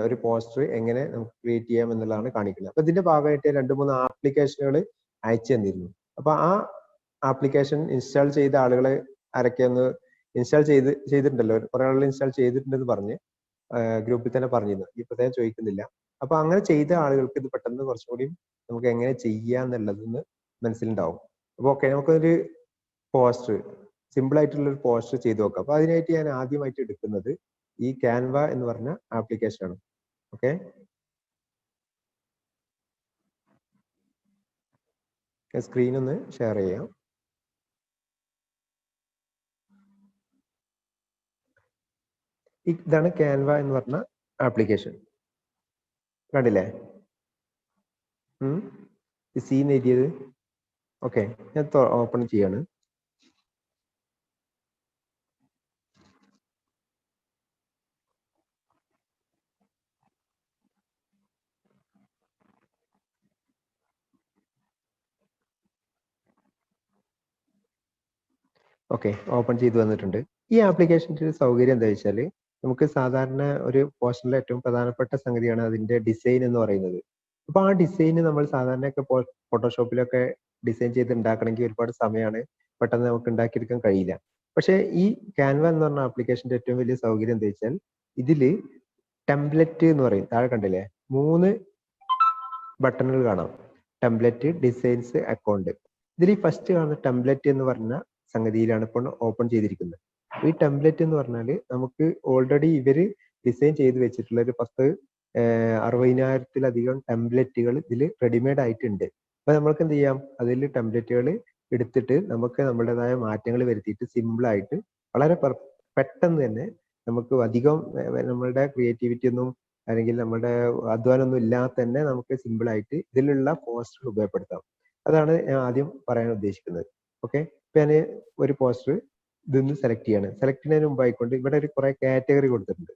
ഒരു പോസ്റ്റർ എങ്ങനെ നമുക്ക് ക്രിയേറ്റ് ചെയ്യാം എന്നുള്ളതാണ് കാണിക്കുന്നത്. അപ്പൊ ഇതിന്റെ ഭാഗമായിട്ട് 2-3 ആപ്ലിക്കേഷനുകൾ അയച്ചു തന്നിരുന്നു. അപ്പൊ ആ ആപ്ലിക്കേഷൻ ഇൻസ്റ്റാൾ ചെയ്ത ആളുകൾ ആരൊക്കെയൊന്ന് ഇൻസ്റ്റാൾ ചെയ്തിട്ടുണ്ടല്ലോ, കുറെ ആളുകൾ ഇൻസ്റ്റാൾ ചെയ്തിട്ടുണ്ടെന്ന് പറഞ്ഞ് ഗ്രൂപ്പിൽ തന്നെ പറഞ്ഞിരുന്നു. ഈ പ്രത്യേകം ചോദിക്കുന്നില്ല. അപ്പൊ അങ്ങനെ ചെയ്ത ആളുകൾക്ക് ഇത് പെട്ടെന്ന് കുറച്ചുകൂടി നമുക്ക് എങ്ങനെ ചെയ്യാന്നുള്ളതെന്ന് മനസ്സിലുണ്ടാവും. അപ്പൊ ഓക്കെ, നമുക്കൊരു പോസ്റ്റർ, സിമ്പിൾ ആയിട്ടുള്ള ഒരു പോസ്റ്റർ ചെയ്ത് നോക്കാം. അപ്പൊ അതിനായിട്ട് ഞാൻ ആദ്യമായിട്ട് എടുക്കുന്നത് ഈ ക്യാൻവ എന്ന് പറഞ്ഞ ആപ്ലിക്കേഷൻ ആണ്. ഓക്കെ, സ്ക്രീൻ ഒന്ന് ഷെയർ ചെയ്യാം. ഇതാണ് ക്യാൻവ എന്ന് പറഞ്ഞ ആപ്ലിക്കേഷൻ. കണ്ടില്ലേ സീൻ എഴുതിയത്? ഓക്കെ, ഞാൻ ഓപ്പൺ ചെയ്യാണ്. ഓക്കെ, ഓപ്പൺ ചെയ്ത് വന്നിട്ടുണ്ട്. ഈ ആപ്ലിക്കേഷൻ്റെ ഒരു സൗകര്യം എന്താ വെച്ചാൽ, നമുക്ക് സാധാരണ ഒരു പോസ്റ്ററിലെ ഏറ്റവും പ്രധാനപ്പെട്ട സംഗതിയാണ് അതിന്റെ ഡിസൈൻ എന്ന് പറയുന്നത്. അപ്പൊ ആ ഡിസൈൻ നമ്മൾ സാധാരണയൊക്കെ ഫോട്ടോഷോപ്പിലൊക്കെ ഡിസൈൻ ചെയ്ത് ഉണ്ടാക്കണമെങ്കിൽ ഒരുപാട് സമയമാണ്, പെട്ടെന്ന് നമുക്ക് ഉണ്ടാക്കിയെടുക്കാൻ കഴിയില്ല. പക്ഷേ ഈ ക്യാൻവ എന്ന് പറഞ്ഞ ആപ്ലിക്കേഷന്റെ ഏറ്റവും വലിയ സൗകര്യം എന്താ വെച്ചാൽ, ഇതില് ടെംപ്ലെറ്റ് എന്ന് പറയും, താഴെ കണ്ടില്ലേ 3 ബട്ടണുകൾ കാണാം. ടെംപ്ലെറ്റ്, ഡിസൈൻസ്, അക്കൗണ്ട്. ഇതിൽ ഈ ഫസ്റ്റ് കാണുന്ന ടെംപ്ലെറ്റ് എന്ന് പറഞ്ഞ സംഗതിയിലാണ് ഇപ്പോൾ ഓപ്പൺ ചെയ്തിരിക്കുന്നത്. ഈ ടെംപ്ലെറ്റ് എന്ന് പറഞ്ഞാൽ നമുക്ക് ഓൾറെഡി ഇവര് ഡിസൈൻ ചെയ്ത് വെച്ചിട്ടുള്ള ഒരു 60,000-ലധികം ടെംപ്ലെറ്റുകൾ ഇതിൽ റെഡിമെയ്ഡ് ആയിട്ടുണ്ട്. അപ്പൊ നമുക്ക് എന്ത് ചെയ്യാം, അതിൽ ടെംപ്ലെറ്റുകൾ എടുത്തിട്ട് നമുക്ക് നമ്മുടേതായ മാറ്റങ്ങൾ വരുത്തിയിട്ട് സിമ്പിൾ ആയിട്ട് വളരെ പെട്ടെന്ന് തന്നെ നമുക്ക് അധികം നമ്മളുടെ ക്രിയേറ്റിവിറ്റി ഒന്നും അല്ലെങ്കിൽ നമ്മുടെ അധ്വാനമൊന്നും ഇല്ലാതെ തന്നെ നമുക്ക് സിമ്പിൾ ആയിട്ട് ഇതിലുള്ള പോസ്റ്റർ ഉപയോഗപ്പെടുത്താം. അതാണ് ഞാൻ ആദ്യം പറയാൻ ഉദ്ദേശിക്കുന്നത്. ഓക്കെ, ഇപ്പൊ ഞാൻ ഒരു പോസ്റ്റർ ഇതൊന്ന് സെലക്ട് ചെയ്യാണ്. സെലക്ട് ചെയ്യുന്നതിന് മുമ്പായിക്കൊണ്ട് ഇവിടെ ഒരു കുറെ കാറ്റഗറി കൊടുത്തിട്ടുണ്ട്.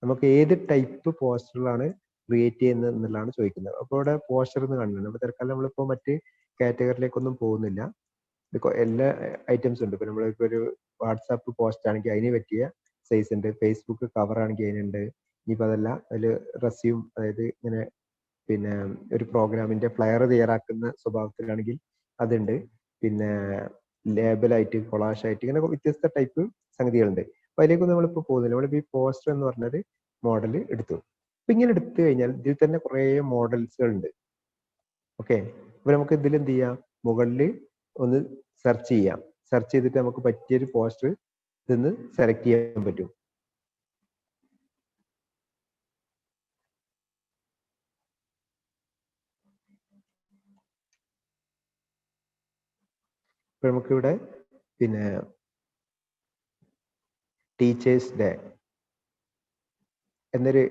നമുക്ക് ഏത് ടൈപ്പ് പോസ്റ്ററുകളാണ് ക്രിയേറ്റ് ചെയ്യുന്നത് എന്നുള്ളതാണ് ചോദിക്കുന്നത്. അപ്പോൾ ഇവിടെ പോസ്റ്റർ എന്ന് കാണുന്നുണ്ട്. അപ്പോൾ തൽക്കാലം നമ്മളിപ്പോൾ മറ്റ് കാറ്റഗറിയിലേക്കൊന്നും പോകുന്നില്ല. എല്ലാ ഐറ്റംസും ഉണ്ട്. ഇപ്പൊ നമ്മളിപ്പോ ഒരു വാട്സാപ്പ് പോസ്റ്റ് ആണെങ്കിൽ അതിന് പറ്റിയ സൈസ് ഉണ്ട്. ഫേസ്ബുക്ക് കവർ ആണെങ്കിൽ അതിനുണ്ട്. ഇനിയിപ്പോൾ അതല്ല അതിൽ റെസ്യൂം, അതായത് ഇങ്ങനെ പിന്നെ ഒരു പ്രോഗ്രാമിന്റെ ഫ്ലയർ തയ്യാറാക്കുന്ന സ്വഭാവത്തിലാണെങ്കിൽ അതുണ്ട്. പിന്നെ ലേബലായിട്ട്, കൊളാഷായിട്ട്, ഇങ്ങനെ വ്യത്യസ്ത ടൈപ്പ് സംഗതികളുണ്ട്. അപ്പൊ അതിലേക്കൊന്നും നമ്മളിപ്പോൾ പോകുന്നില്ല. നമ്മളിപ്പോൾ ഈ പോസ്റ്റർ എന്ന് പറഞ്ഞൊരു മോഡൽ എടുത്തു. അപ്പൊ ഇങ്ങനെ എടുത്തു കഴിഞ്ഞാൽ ഇതിൽ തന്നെ കുറേ മോഡൽസുകൾ ഉണ്ട്. ഓക്കെ, അപ്പൊ നമുക്ക് ഇതിൽ എന്ത് ചെയ്യാം, മുകളിൽ ഒന്ന് സെർച്ച് ചെയ്യാം. സെർച്ച് ചെയ്തിട്ട് നമുക്ക് പറ്റിയൊരു പോസ്റ്റർ ഇതിന്ന് സെലക്ട് ചെയ്യാൻ പറ്റും. ഇപ്പൊ നമുക്കിവിടെ പിന്നെ ടീച്ചേഴ്സ് ഡേ എന്നൊരു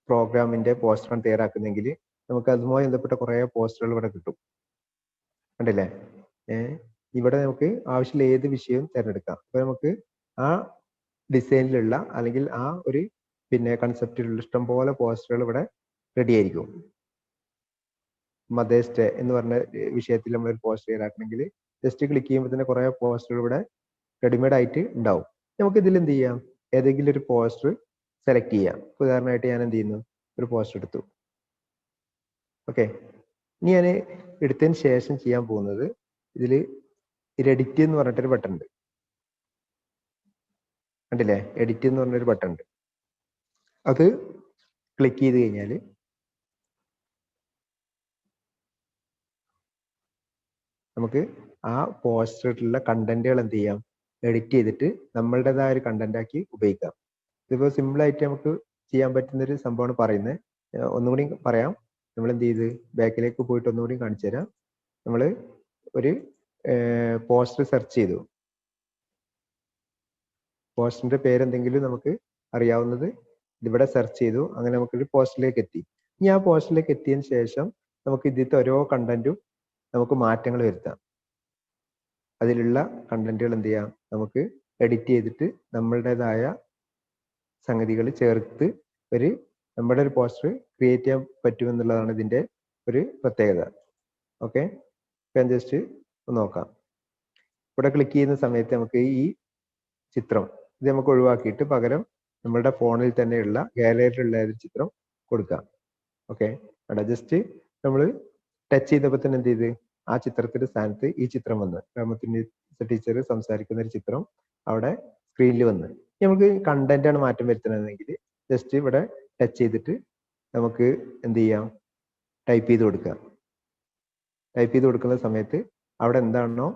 പ്രോഗ്രാമിന്റെ പോസ്റ്ററാണ് തയ്യാറാക്കുന്നെങ്കിൽ നമുക്ക് അതുമായി ബന്ധപ്പെട്ട കുറേ പോസ്റ്ററുകൾ ഇവിടെ കിട്ടും. കണ്ടില്ലേ? ഇവിടെ നമുക്ക് ആവശ്യമുള്ള ഏത് വിഷയവും തിരഞ്ഞെടുക്കാം. അപ്പൊ നമുക്ക് ആ ഡിസൈനിലുള്ള അല്ലെങ്കിൽ ആ ഒരു പിന്നെ കൺസെപ്റ്റിലുള്ള ഇഷ്ടം പോലെ പോസ്റ്ററുകൾ ഇവിടെ റെഡി ആയിരിക്കും. മദേഴ്സ് ഡേ എന്ന് പറഞ്ഞ വിഷയത്തിൽ നമ്മൾ ഒരു പോസ്റ്റർ തയ്യാറാക്കണമെങ്കിൽ ജസ്റ്റ് ക്ലിക്ക് ചെയ്യുമ്പോൾ തന്നെ കുറേ പോസ്റ്ററുകൾ ഇവിടെ റെഡിമെയ്ഡ് ആയിട്ട് ഉണ്ടാവും. നമുക്ക് ഇതിൽ എന്ത് ചെയ്യാം, ഏതെങ്കിലും ഒരു പോസ്റ്റർ സെലക്ട് ചെയ്യാം. ഉദാഹരണമായിട്ട് ഞാൻ എന്ത് ചെയ്യുന്നു, ഒരു പോസ്റ്റർ എടുത്തു. ഓക്കെ, ഇനി ഞാൻ എടുത്തതിന് ശേഷം ചെയ്യാൻ പോകുന്നത്, ഇതിൽ എഡിറ്റ് എന്ന് പറഞ്ഞിട്ടൊരു ബട്ടൺ ഉണ്ട്. കണ്ടില്ലേ? എഡിറ്റ് എന്ന് പറഞ്ഞൊരു ബട്ടൺ ഉണ്ട്. അത് ക്ലിക്ക് ചെയ്ത് കഴിഞ്ഞാൽ നമുക്ക് ആ പോസ്റ്ററിലുള്ള കണ്ടന്റുകൾ എന്ത് ചെയ്യാം, എഡിറ്റ് ചെയ്തിട്ട് നമ്മളുടേതായ ഒരു കണ്ടന്റ് ആക്കി ഉപയോഗിക്കാം. ഇതിപ്പോൾ സിമ്പിൾ ആയിട്ട് നമുക്ക് ചെയ്യാൻ പറ്റുന്ന ഒരു സംഭവമാണ് പറയുന്നത്. ഒന്നുകൂടി പറയാം. നമ്മൾ എന്ത് ചെയ്ത് ബാക്കിലേക്ക് പോയിട്ട് ഒന്നുകൂടി കാണിച്ചു തരാം. നമ്മൾ ഒരു പോസ്റ്റർ സെർച്ച് ചെയ്തു. പോസ്റ്ററിന്റെ പേരെന്തെങ്കിലും നമുക്ക് അറിയാവുന്നത് ഇവിടെ സെർച്ച് ചെയ്തു. അങ്ങനെ നമുക്കൊരു പോസ്റ്ററിലേക്ക് എത്തി. ഇനി ആ പോസ്റ്ററിലേക്ക് എത്തിയതിന് ശേഷം നമുക്ക് ഇതിലത്തെ ഓരോ കണ്ടന്റും നമുക്ക് മാറ്റങ്ങൾ വരുത്താം. അതിലുള്ള കണ്ടന്റുകൾ എന്ത് ചെയ്യാം, നമുക്ക് എഡിറ്റ് ചെയ്തിട്ട് നമ്മളുടേതായ സംഗതികൾ ചേർത്ത് നമ്മുടെ ഒരു പോസ്റ്റർ ക്രിയേറ്റ് ചെയ്യാൻ പറ്റുമെന്നുള്ളതാണ് ഇതിന്റെ ഒരു പ്രത്യേകത. ഓക്കെ, ഞാൻ ജസ്റ്റ് നോക്കാം. ഇവിടെ ക്ലിക്ക് ചെയ്യുന്ന സമയത്ത് നമുക്ക് ഈ ചിത്രം ഇത് നമുക്ക് ഒഴിവാക്കിയിട്ട് പകരം നമ്മളുടെ ഫോണിൽ തന്നെയുള്ള ഗാലറിയിലുള്ള ഒരു ചിത്രം കൊടുക്കാം. ഓക്കെ, അവിടെ ജസ്റ്റ് നമ്മൾ ടച്ച് ചെയ്തപ്പോൾ തന്നെ എന്ത് ചെയ്ത് ആ ചിത്രത്തിന്റെ സ്ഥാനത്ത് ഈ ചിത്രം വന്ന് രാമത്തിന്റെ ടീച്ചർ സംസാരിക്കുന്ന ഒരു ചിത്രം അവിടെ സ്ക്രീനിൽ വന്ന്. നമുക്ക് കണ്ടന്റ് ആണ് മാറ്റം വരുത്തുന്നതെങ്കിൽ ജസ്റ്റ് ഇവിടെ ടച്ച് ചെയ്തിട്ട് നമുക്ക് എന്ത് ചെയ്യാം, ടൈപ്പ് ചെയ്ത് കൊടുക്കുക. ടൈപ്പ് ചെയ്ത് കൊടുക്കുന്ന സമയത്ത് അവിടെ എന്താണോ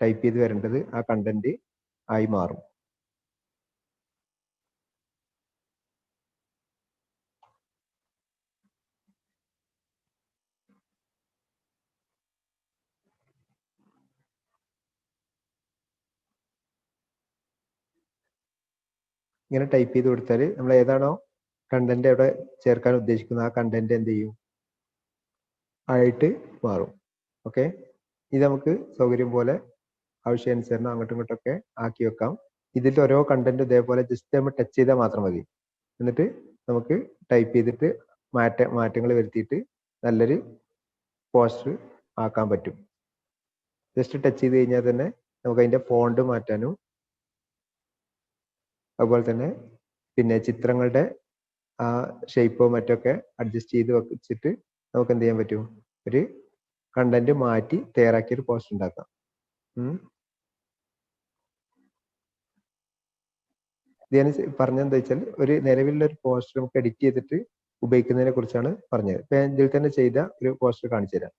ടൈപ്പ് ചെയ്ത് വരേണ്ടത് ആ കണ്ടന്റ് ആയി മാറും. ഇങ്ങനെ ടൈപ്പ് ചെയ്ത് കൊടുത്താൽ നമ്മൾ ഏതാണോ കണ്ടന്റ് അവിടെ ചേർക്കാൻ ഉദ്ദേശിക്കുന്നത് ആ കണ്ടന്റ് എന്ത് ചെയ്യും, ആയിട്ട് മാറും. ഓക്കെ, ഇത് നമുക്ക് സൗകര്യം പോലെ ആവശ്യാനുസരണം അങ്ങോട്ടും ഇങ്ങോട്ടൊക്കെ ആക്കി വെക്കാം. ഇതിൽ ഓരോ കണ്ടന്റ് ഇതേപോലെ ജസ്റ്റ് നമ്മൾ ടച്ച് ചെയ്താൽ മാത്രം മതി. എന്നിട്ട് നമുക്ക് ടൈപ്പ് ചെയ്തിട്ട് മാറ്റങ്ങൾ വരുത്തിയിട്ട് നല്ലൊരു പോസ്റ്റർ ആക്കാൻ പറ്റും. ജസ്റ്റ് ടച്ച് ചെയ്ത് കഴിഞ്ഞാൽ തന്നെ നമുക്ക് അതിന്റെ ഫോണ്ട് മാറ്റാനും അതുപോലെ തന്നെ പിന്നെ ചിത്രങ്ങളുടെ ആ ഷേപ്പോ മറ്റൊക്കെ അഡ്ജസ്റ്റ് ചെയ്ത് വെച്ചിട്ട് നമുക്ക് എന്ത് ചെയ്യാൻ പറ്റും, ഒരു കണ്ടന്റ് മാറ്റി തയ്യാറാക്കിയ ഒരു പോസ്റ്റർ ഉണ്ടാക്കാം. ഞാൻ പറഞ്ഞെന്താ വെച്ചാൽ ഒരു നിലവിലുള്ള ഒരു പോസ്റ്റർ നമുക്ക് എഡിറ്റ് ചെയ്തിട്ട് ഉപയോഗിക്കുന്നതിനെ കുറിച്ചാണ് പറഞ്ഞത്. ഇപ്പൊ ഞാൻ ഇതിൽ തന്നെ ചെയ്ത ഒരു പോസ്റ്റർ കാണിച്ചു തരാം.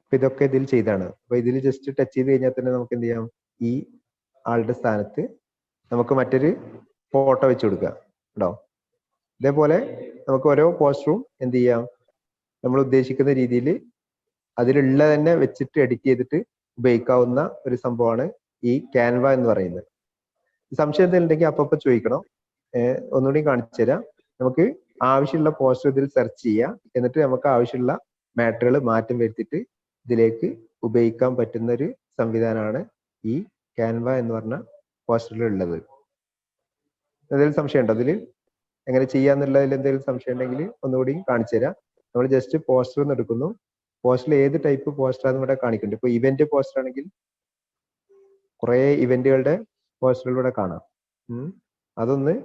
അപ്പൊ ഇതൊക്കെ ഇതിൽ ചെയ്താണ്. അപ്പൊ ഇതിൽ ജസ്റ്റ് ടച്ച് ചെയ്ത് കഴിഞ്ഞാൽ തന്നെ നമുക്ക് എന്ത് ചെയ്യാം, ഈ ആളുടെ സ്ഥാനത്ത് നമുക്ക് മറ്റൊരു ഫോട്ടോ വെച്ച് കൊടുക്കാം. കേട്ടോ, ഇതേപോലെ നമുക്ക് ഓരോ പോസ്റ്ററും എന്ത് ചെയ്യാം, നമ്മൾ ഉദ്ദേശിക്കുന്ന രീതിയിൽ അതിലുള്ള തന്നെ വെച്ചിട്ട് എഡിറ്റ് ചെയ്തിട്ട് ഉപയോഗിക്കാവുന്ന ഒരു സംഭവമാണ് ഈ ക്യാൻവ എന്ന് പറയുന്നത്. സംശയം എന്തെങ്കിലും ഉണ്ടെങ്കിൽ അപ്പൊ ചോദിക്കണം, ഒന്നുകൂടി കാണിച്ചു തരാം. നമുക്ക് ആവശ്യമുള്ള പോസ്റ്റർ ഇതിൽ സെർച്ച് ചെയ്യാം, എന്നിട്ട് നമുക്ക് ആവശ്യമുള്ള മാറ്ററുകൾ മാറ്റം വരുത്തിയിട്ട് ഇതിലേക്ക് ഉപയോഗിക്കാൻ പറ്റുന്ന ഒരു സംവിധാനമാണ് ഈ ക്യാൻവ എന്ന് പറഞ്ഞ പോസ്റ്ററിൽ ഉള്ളത്. എന്തെങ്കിലും സംശയം ഉണ്ടോ അതിൽ എങ്ങനെ ചെയ്യാന്നുള്ളതിൽ എന്തെങ്കിലും സംശയം ഉണ്ടെങ്കിൽ ഒന്നുകൂടി കാണിച്ചു തരാം. നമ്മൾ ജസ്റ്റ് പോസ്റ്റർ ഒന്ന് എടുക്കുന്നു. പോസ്റ്ററിൽ ഏത് ടൈപ്പ് പോസ്റ്റർ ആണെന്ന് ഇവിടെ കാണിക്കുന്നുണ്ട്. ഇപ്പൊ ഇവന്റ് പോസ്റ്റർ ആണെങ്കിൽ കുറെ ഇവന്റുകളുടെ പോസ്റ്ററുകൾ ഇവിടെ കാണാം. അതൊന്ന്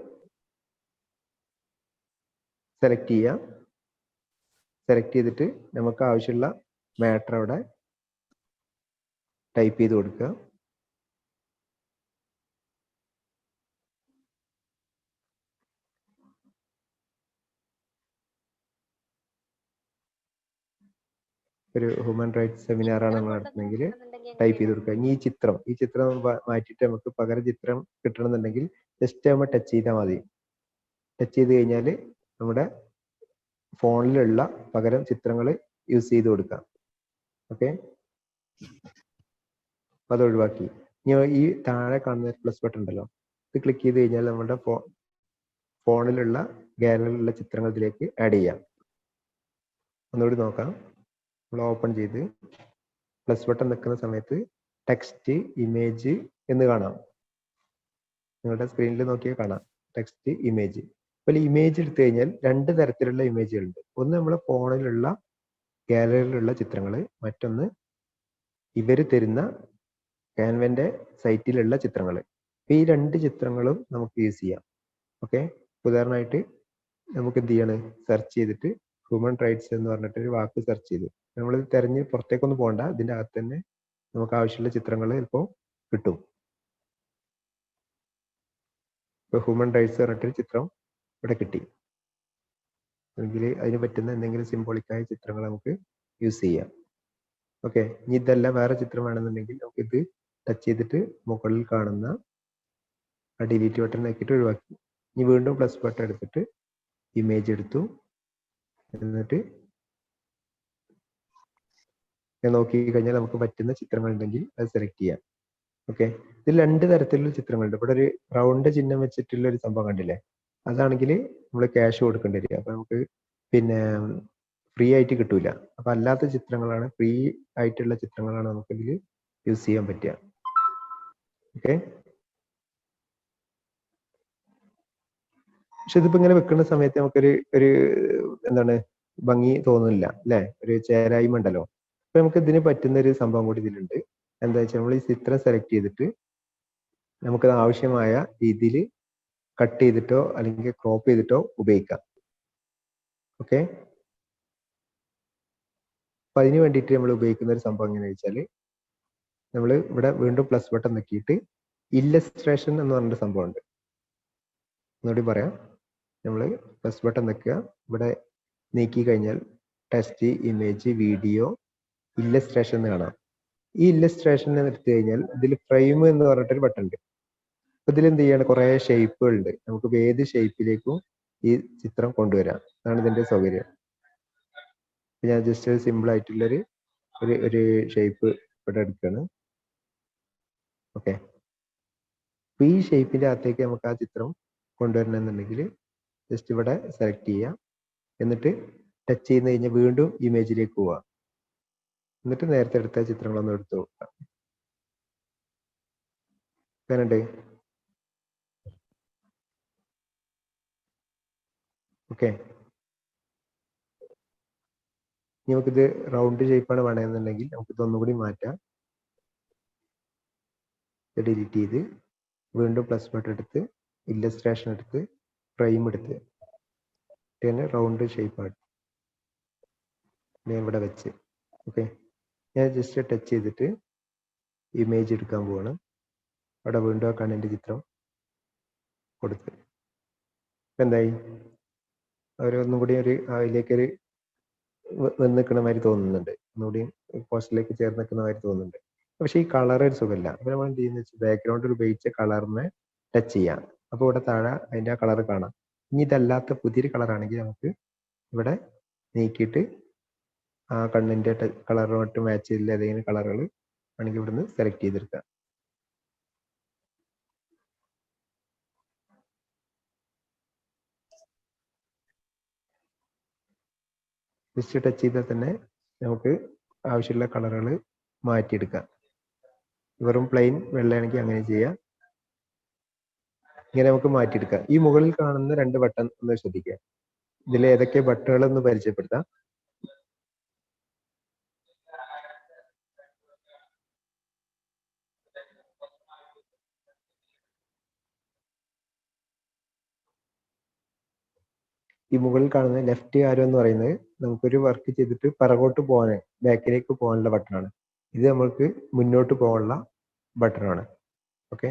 സെലക്ട് ചെയ്യാം. സെലക്ട് ചെയ്തിട്ട് നമുക്ക് ആവശ്യമുള്ള മാറ്റർ അവിടെ ടൈപ്പ് ചെയ്ത് കൊടുക്കുക. ഒരു ഹ്യൂമൻ റൈറ്റ്സ് സെമിനാർ ആണ് നമ്മൾ നടത്തുന്നതെങ്കിൽ ടൈപ്പ് ചെയ്ത് കൊടുക്കുക. ഇനി ഈ ചിത്രം മാറ്റിയിട്ട് നമുക്ക് പകരം ചിത്രം കിട്ടണമെന്നുണ്ടെങ്കിൽ ജസ്റ്റ് നമ്മൾ ടച്ച് ചെയ്താൽ മതി. ടച്ച് ചെയ്ത് കഴിഞ്ഞാൽ നമ്മുടെ ഫോണിലുള്ള പകരം ചിത്രങ്ങൾ യൂസ് ചെയ്ത് കൊടുക്കാം. ഓക്കെ, അത് ഒഴിവാക്കി. ഇനി ഈ താഴെ കാണുന്ന പ്ലസ് ബട്ടൺ ഉണ്ടല്ലോ, ഇത് ക്ലിക്ക് ചെയ്ത് കഴിഞ്ഞാൽ നമ്മുടെ ഫോണിലുള്ള ഗാലറിയിലുള്ള ചിത്രങ്ങൾ ഇതിലേക്ക് ആഡ് ചെയ്യാം. ഒന്നുകൂടി നോക്കാം. നമ്മൾ ഓപ്പൺ ചെയ്ത് പ്ലസ് ബട്ടൺ നിൽക്കുന്ന സമയത്ത് ടെക്സ്റ്റ് ഇമേജ് എന്ന് കാണാം. നിങ്ങളുടെ സ്ക്രീനിൽ നോക്കിയാൽ കാണാം ടെക്സ്റ്റ് ഇമേജ്. അപ്പോൾ ഇമേജ് എടുത്തു കഴിഞ്ഞാൽ രണ്ട് തരത്തിലുള്ള ഇമേജുകളുണ്ട്. ഒന്ന് നമ്മുടെ ഫോണിലുള്ള ഗാലറിയിലുള്ള ചിത്രങ്ങൾ, മറ്റൊന്ന് ഇവർ തരുന്ന ക്യാൻവന്റെ സൈറ്റിലുള്ള ചിത്രങ്ങൾ. ഈ രണ്ട് ചിത്രങ്ങളും നമുക്ക് യൂസ് ചെയ്യാം. ഓക്കെ, ഉദാഹരണമായിട്ട് നമുക്ക് എന്ത് ചെയ്യാണ്, സെർച്ച് ചെയ്തിട്ട് ഹ്യൂമൻ റൈറ്റ്സ് എന്ന് പറഞ്ഞിട്ട് ഒരു വാക്ക് സെർച്ച് ചെയ്തു. നമ്മൾ തിരഞ്ഞ് പുറത്തേക്കൊന്നും പോകണ്ട, ഇതിന്റെ അകത്ത് തന്നെ നമുക്ക് ആവശ്യമുള്ള ചിത്രങ്ങൾ ചിലപ്പോൾ കിട്ടും. ഇപ്പൊ ഹ്യൂമൻ റൈറ്റ്സ് പറഞ്ഞിട്ടൊരു ചിത്രം ഇവിടെ കിട്ടി. അല്ലെങ്കിൽ അതിന് പറ്റുന്ന എന്തെങ്കിലും സിംബോളിക്കായ ചിത്രങ്ങൾ നമുക്ക് യൂസ് ചെയ്യാം. ഓക്കെ, ഇനി ഇതല്ല വേറെ ചിത്രം വേണമെന്നുണ്ടെങ്കിൽ നമുക്ക് ഇത് ടച്ച് ചെയ്തിട്ട് മുകളിൽ കാണുന്ന ആ ഡിലീറ്റ് ബട്ടൺ ആക്കിയിട്ട് ഒഴിവാക്കി. ഇനി വീണ്ടും പ്ലസ് ബട്ടൺ എടുത്തിട്ട് ഇമേജ് എടുത്തു, എന്നിട്ട് നോക്കി കഴിഞ്ഞാൽ നമുക്ക് പറ്റുന്ന ചിത്രങ്ങൾ ഉണ്ടെങ്കിൽ അത് സെലക്ട് ചെയ്യാം. ഓക്കെ, ഇതിൽ രണ്ട് തരത്തിലുള്ള ചിത്രങ്ങളുണ്ട്. ഇവിടെ ഒരു റൗണ്ട് ചിഹ്നം വെച്ചിട്ടുള്ള ഒരു സംഭവം കണ്ടില്ലേ, അതാണെങ്കിൽ നമ്മൾ ക്യാഷ് കൊടുക്കേണ്ടി വരിക. അപ്പൊ നമുക്ക് പിന്നെ ഫ്രീ ആയിട്ട് കിട്ടൂല. അപ്പൊ അല്ലാത്ത ചിത്രങ്ങളാണ്, ഫ്രീ ആയിട്ടുള്ള ചിത്രങ്ങളാണ് നമുക്ക് ഇതിൽ യൂസ് ചെയ്യാൻ പറ്റുക. ഓക്കെ, പക്ഷെ ഇതിപ്പോ ഇങ്ങനെ വെക്കുന്ന സമയത്ത് നമുക്കൊരു എന്താണ് ഭംഗി തോന്നുന്നില്ല അല്ലെ, ഒരു ചേരായ്മ ഉണ്ടല്ലോ. അപ്പൊ നമുക്ക് ഇതിന് പറ്റുന്ന ഒരു സംഭവം കൂടി ഇതിലുണ്ട്. എന്താ വെച്ചാൽ നമ്മൾ ഈ ചിത്രം സെലക്ട് ചെയ്തിട്ട് നമുക്ക് ആവശ്യമായ രീതിയിൽ കട്ട് ചെയ്തിട്ടോ അല്ലെങ്കിൽ ക്രോപ്പ് ചെയ്തിട്ടോ ഉപയോഗിക്കാം. ഓക്കെ, അപ്പൊ അതിന് വേണ്ടിയിട്ട് നമ്മൾ ഉപയോഗിക്കുന്ന ഒരു സംഭവം എങ്ങനെയാണെന്ന് വെച്ചാൽ, നമ്മൾ ഇവിടെ വീണ്ടും പ്ലസ് ബട്ടൺ നോക്കിയിട്ട് ഇല്ലസ്ട്രേഷൻ എന്ന് പറഞ്ഞൊരു സംഭവമുണ്ട്. ഒന്നുകൂടി പറയാം, നമ്മൾ പ്ലസ് ബട്ടൺ നിൽക്കുക, ഇവിടെ നീക്കി കഴിഞ്ഞാൽ ടെക്സ്റ്റ്, ഇമേജ്, വീഡിയോ, ഇല്ലസ്ട്രേഷൻ എന്ന് കാണാം. ഈ ഇല്ലസ്ട്രേഷൻ എടുത്തു കഴിഞ്ഞാൽ ഇതിൽ ഫ്രെയിം എന്ന് പറഞ്ഞിട്ടൊരു ബട്ടൺ ഉണ്ട്. അപ്പൊ ഇതിൽ എന്ത് ചെയ്യാണ്, കുറെ ഷേപ്പുകൾ ഉണ്ട്. നമുക്ക് ഏത് ഷേപ്പിലേക്കും ഈ ചിത്രം കൊണ്ടുവരാം. അതാണ് ഇതിന്റെ സൗകര്യം. ഞാൻ ജസ്റ്റ് സിമ്പിൾ ആയിട്ടുള്ളൊരു ഒരു ഷേപ്പ് ഇവിടെ എടുക്കുകയാണ്. ഓക്കെ, അപ്പൊ ഈ ഷേപ്പിന്റെ അകത്തേക്ക് നമുക്ക് ആ ചിത്രം കൊണ്ടുവരണമെന്നുണ്ടെങ്കിൽ ജസ്റ്റ് ഇവിടെ സെലക്ട് ചെയ്യാം, എന്നിട്ട് ടച്ച് ചെയ്യുന്ന കഴിഞ്ഞാൽ വീണ്ടും ഇമേജിലേക്ക് പോവാം, എന്നിട്ട് നേരത്തെ എടുത്ത ചിത്രങ്ങളൊന്നും എടുത്തു നോക്കാം. അങ്ങനെയുണ്ട്. ഓക്കെ, നമുക്കിത് റൗണ്ട് ഷേപ്പാണ് വേണമെന്നുണ്ടെങ്കിൽ നമുക്കിത് ഒന്നുകൂടി മാറ്റാം. ഡിലീറ്റ് ചെയ്ത് വീണ്ടും പ്ലസ് ബട്ടൺ എടുത്ത് ഇല്ലസ്ട്രേഷൻ എടുത്ത് ഫ്രെയിം എടുത്ത് തന്നെ റൗണ്ട് ഷേപ്പാണ് ഞാൻ ഇവിടെ വെച്ച്. ഓക്കെ, ഞാൻ ജസ്റ്റ് ടച്ച് ചെയ്തിട്ട് ഇമേജ് എടുക്കാൻ പോവാണ്. അവിടെ വീണ്ടും ആ കണ്ണിൻ്റെ ചിത്രം കൊടുത്ത് എന്തായി, അവരൊന്നും കൂടി ഒരു അതിലേക്കൊരു നിൽക്കുന്ന മാതിരി തോന്നുന്നുണ്ട്, ഒന്നുകൂടി പോസ്റ്ററിലേക്ക് ചേർന്ന് നിൽക്കുന്ന മാതിരി തോന്നുന്നുണ്ട്. പക്ഷേ ഈ കളർ ഒരു സുഖമില്ല. അപ്പൊ നമ്മൾ എന്ത് ചെയ്യുന്ന വെച്ചാൽ ബാക്ക്ഗ്രൗണ്ടിൽ ഉപയോഗിച്ച കളറിനെ ടച്ച് ചെയ്യാം. അപ്പോൾ ഇവിടെ താഴെ അതിൻ്റെ ആ കളർ കാണാം. ഇനി ഇതല്ലാത്ത പുതിയൊരു കളറാണെങ്കിൽ നമുക്ക് ഇവിടെ നീക്കിയിട്ട് ആ കണ്ണിൻ്റെ കളറുമായിട്ട് മാച്ച് ചെയ്തില്ല ഏതെങ്കിലും കളറുകൾ ആണെങ്കിൽ ഇവിടുന്ന് സെലക്ട് ചെയ്തെടുക്കാം. ജസ്റ്റ് ടച്ച് ചെയ്താൽ തന്നെ നമുക്ക് ആവശ്യമുള്ള കളറുകൾ മാറ്റിയെടുക്കാം. വെറും പ്ലെയിൻ വെള്ളയാണെങ്കിൽ അങ്ങനെ ചെയ്യാം. ഇങ്ങനെ നമുക്ക് മാറ്റിയെടുക്കാം. ഈ മുകളിൽ കാണുന്ന 2 ബട്ടൺ ഒന്ന് ശ്രദ്ധിക്കുക. ഇതിൽ ഏതൊക്കെ ബട്ടണുകൾ ഒന്ന് പരിചയപ്പെടുത്താം. ഈ മുകളിൽ കാണുന്ന ലെഫ്റ്റ് ആരോ എന്ന് പറയുന്നത് നമുക്കൊരു വർക്ക് ചെയ്തിട്ട് പിറകോട്ട് പോകാൻ, ബാക്കിലേക്ക് പോകാനുള്ള ബട്ടണാണ്. ഇത് നമുക്ക് മുന്നോട്ട് പോകാനുള്ള ബട്ടണാണ്. ഓക്കെ,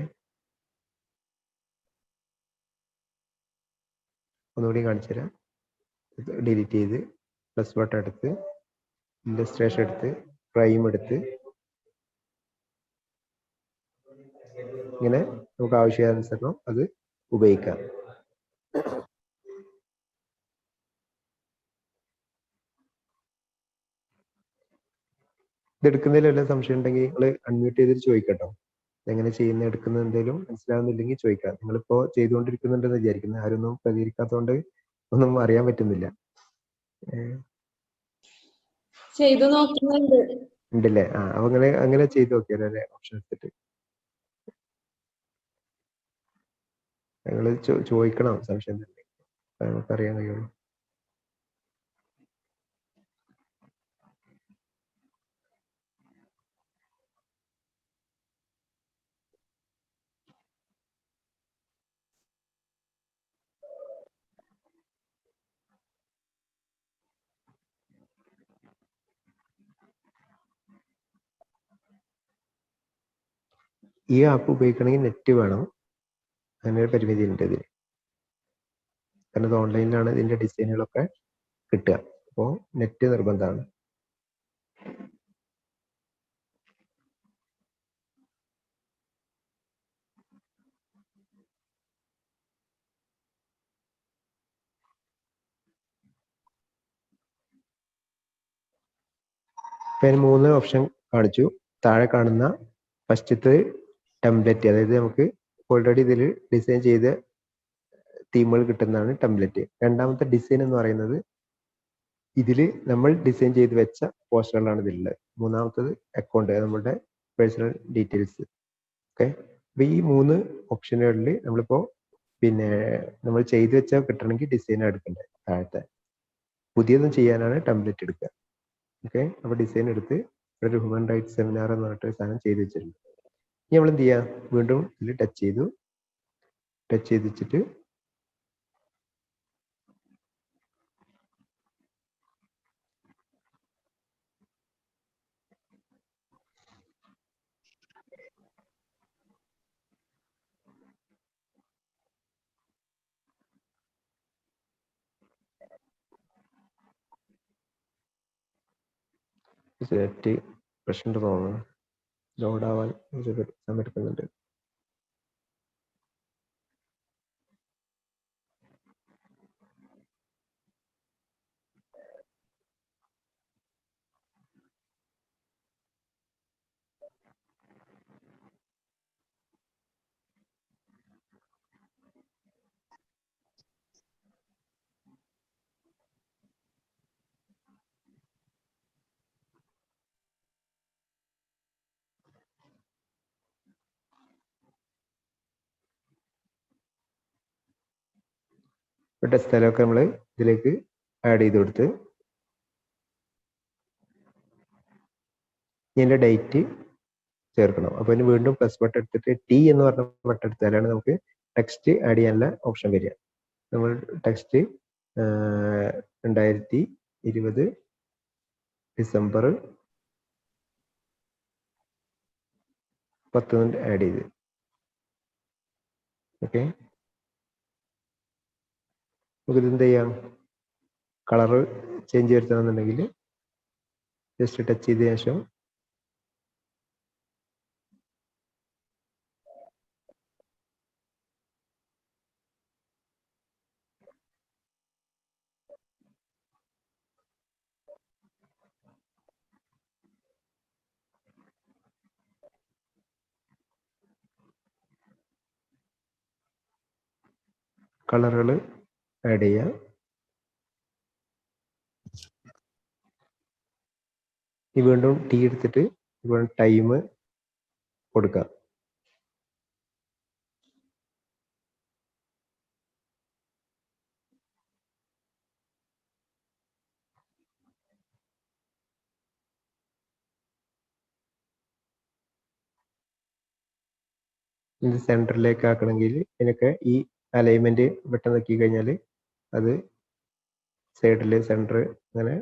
ഒന്നുകൂടി കാണിച്ചു തരാം. ഡിലീറ്റ് ചെയ്ത് പ്ലസ് ബട്ടൺ എടുത്ത് ഇല്ലസ്ട്രേഷൻ എടുത്ത് ഫ്രെയിം എടുത്ത് ഇങ്ങനെ നമുക്ക് ആവശ്യാനുസരണം അത് ഉപയോഗിക്കാം. ഇത് എടുക്കുന്നതിൽ വല്ല സംശയം ഉണ്ടെങ്കിൽ നിങ്ങൾ അൺമ്യൂട്ട് ചെയ്തിട്ട് ചോദിക്കട്ടോ. എങ്ങനെ ചെയ്യുന്ന എടുക്കുന്ന എന്തെങ്കിലും മനസ്സിലാവുന്നില്ലെങ്കിൽ ചോദിക്കാം. നിങ്ങളിപ്പോ ചെയ്തുകൊണ്ടിരിക്കുന്നുണ്ടെന്ന് വിചാരിക്കുന്നത്, ആരൊന്നും പ്രതികരിക്കാത്തതുകൊണ്ട് ഒന്നും അറിയാൻ പറ്റുന്നില്ല. ചെയ്തു നോക്കുന്നുണ്ട്. ഉണ്ടല്ലേ? അപ്പൊ അങ്ങനെ ചെയ്ത് നോക്കിയാലേ ഓപ്ഷൻ എടുത്തിട്ട് നിങ്ങൾ ചോദിക്കണം സംശയം തന്നെ, നമുക്ക് അറിയാൻ കഴിയുള്ളൂ. ഈ ആപ്പ് ഉപയോഗിക്കണമെങ്കിൽ നെറ്റ് വേണം, അങ്ങനെ ഒരു പരിമിതി ഉണ്ട് ഇതിന്. കാരണം ഇത് ഓൺലൈനിലാണ് ഇതിന്റെ ഡിസൈനുകളൊക്കെ കിട്ടുക, അപ്പോൾ നെറ്റ് നിർബന്ധമാണ്. ഇപ്പം 3 ഓപ്ഷൻ കാണിച്ചു. താഴെ കാണുന്ന ഫസ്റ്റത്തെ ടെംപ്ലേറ്റ്, അതായത് നമുക്ക് ഓൾറെഡി ഇതിൽ ഡിസൈൻ ചെയ്ത തീമുകൾ കിട്ടുന്നതാണ് ടെംപ്ലേറ്റ്. രണ്ടാമത്തെ ഡിസൈൻ എന്ന് പറയുന്നത് ഇതിൽ നമ്മൾ ഡിസൈൻ ചെയ്ത് വെച്ച പോസ്റ്ററുകളാണ് ഇതിലുള്ളത്. മൂന്നാമത്തത് അക്കൗണ്ട്, നമ്മുടെ പേഴ്സണൽ ഡീറ്റെയിൽസ്. ഓക്കെ, അപ്പൊ ഈ 3 ഓപ്ഷനുകളിൽ നമ്മളിപ്പോ നമ്മൾ ചെയ്തു വെച്ചാൽ കിട്ടണമെങ്കിൽ ഡിസൈൻ എടുക്കേണ്ടത് താഴത്തെ. പുതിയതും ചെയ്യാനാണ് ടെംപ്ലേറ്റ് എടുക്കുക. ഓക്കെ, അപ്പൊ ഡിസൈൻ എടുത്ത് ഒരു ഹ്യൂമൻ റൈറ്റ്സ് സെമിനാർ എന്ന് പറഞ്ഞിട്ട് സാധനം ചെയ്ത് വെച്ചിട്ടുണ്ട്. ഇനി നമ്മൾ എന്ത് ചെയ്യുക, വീണ്ടും ഇതിൽ ടച്ച് ചെയ്തു ടച്ച് ചെയ്തിട്ട് നെറ്റ് പ്രശ്നം തോന്നുന്നു, ലോഡാവാൻ സമയം എടുക്കുന്നുണ്ട്. സ്ഥലമൊക്കെ നമ്മൾ ഇതിലേക്ക് ആഡ് ചെയ്ത് കൊടുത്ത് ഇതിൻ്റെ ഡേറ്റ് ചേർക്കണം. അപ്പോൾ ഇതിന് വീണ്ടും പ്ലസ് ബട്ടൺ എടുത്തിട്ട് ടി എന്ന് പറഞ്ഞ ബട്ടൺ എടുത്താലാണ് നമുക്ക് ടെക്സ്റ്റ് ആഡ് ചെയ്യാനുള്ള ഓപ്ഷൻ വരിക. നമ്മൾ ടെക്സ്റ്റ് 2020 ഡിസംബർ 10 ആഡ് ചെയ്ത്. ഓക്കെ, നമുക്കിത് എന്ത് ചെയ്യാം, കളറ് ചേഞ്ച് വരുത്തണമെന്നുണ്ടെങ്കിൽ ജസ്റ്റ് ടച്ച് ചെയ്ത ശേഷം കളറുകൾ ആഡ് ചെയ്യാം. ഈ വീണ്ടും ടി എടുത്തിട്ട് വീണ്ടും ടൈം കൊടുക്കാം. ഇത് സെൻറ്ററിലേക്ക് ആക്കണമെങ്കിൽ ഇതിനൊക്കെ ഈ അലൈൻമെന്റ് ബട്ടൺ നോക്കി കഴിഞ്ഞാൽ അത് സൈഡിൽ സെൻറ്റർ അങ്ങനെ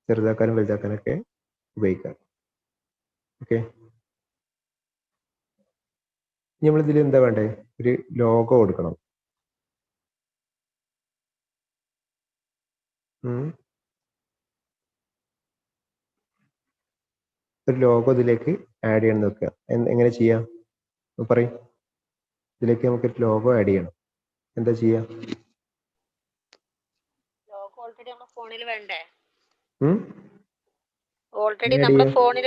ചെറുതാക്കാനും വലുതാക്കാനൊക്കെ ഉപയോഗിക്കാം. ഓക്കെ, നമ്മളിതിൽ എന്താ വേണ്ടേ, ഒരു ലോഗോ കൊടുക്കണം. ഒരു ലോഗോ ഇതിലേക്ക് ആഡ് ചെയ്യണം നോക്കുക. എങ്ങനെ ചെയ്യാം പറയും. ഇതിലേക്ക് നമുക്ക് ലോഗോ ആഡ് ചെയ്യണം. എന്താ ചെയ്യാ? ലോഗോ ഓൾറെഡി നമ്മുടെ ഫോണിൽ വേണ്ടേ? ഉം? ഓൾറെഡി add നമ്മുടെ ചെയ്യാം. ഫോണിൽ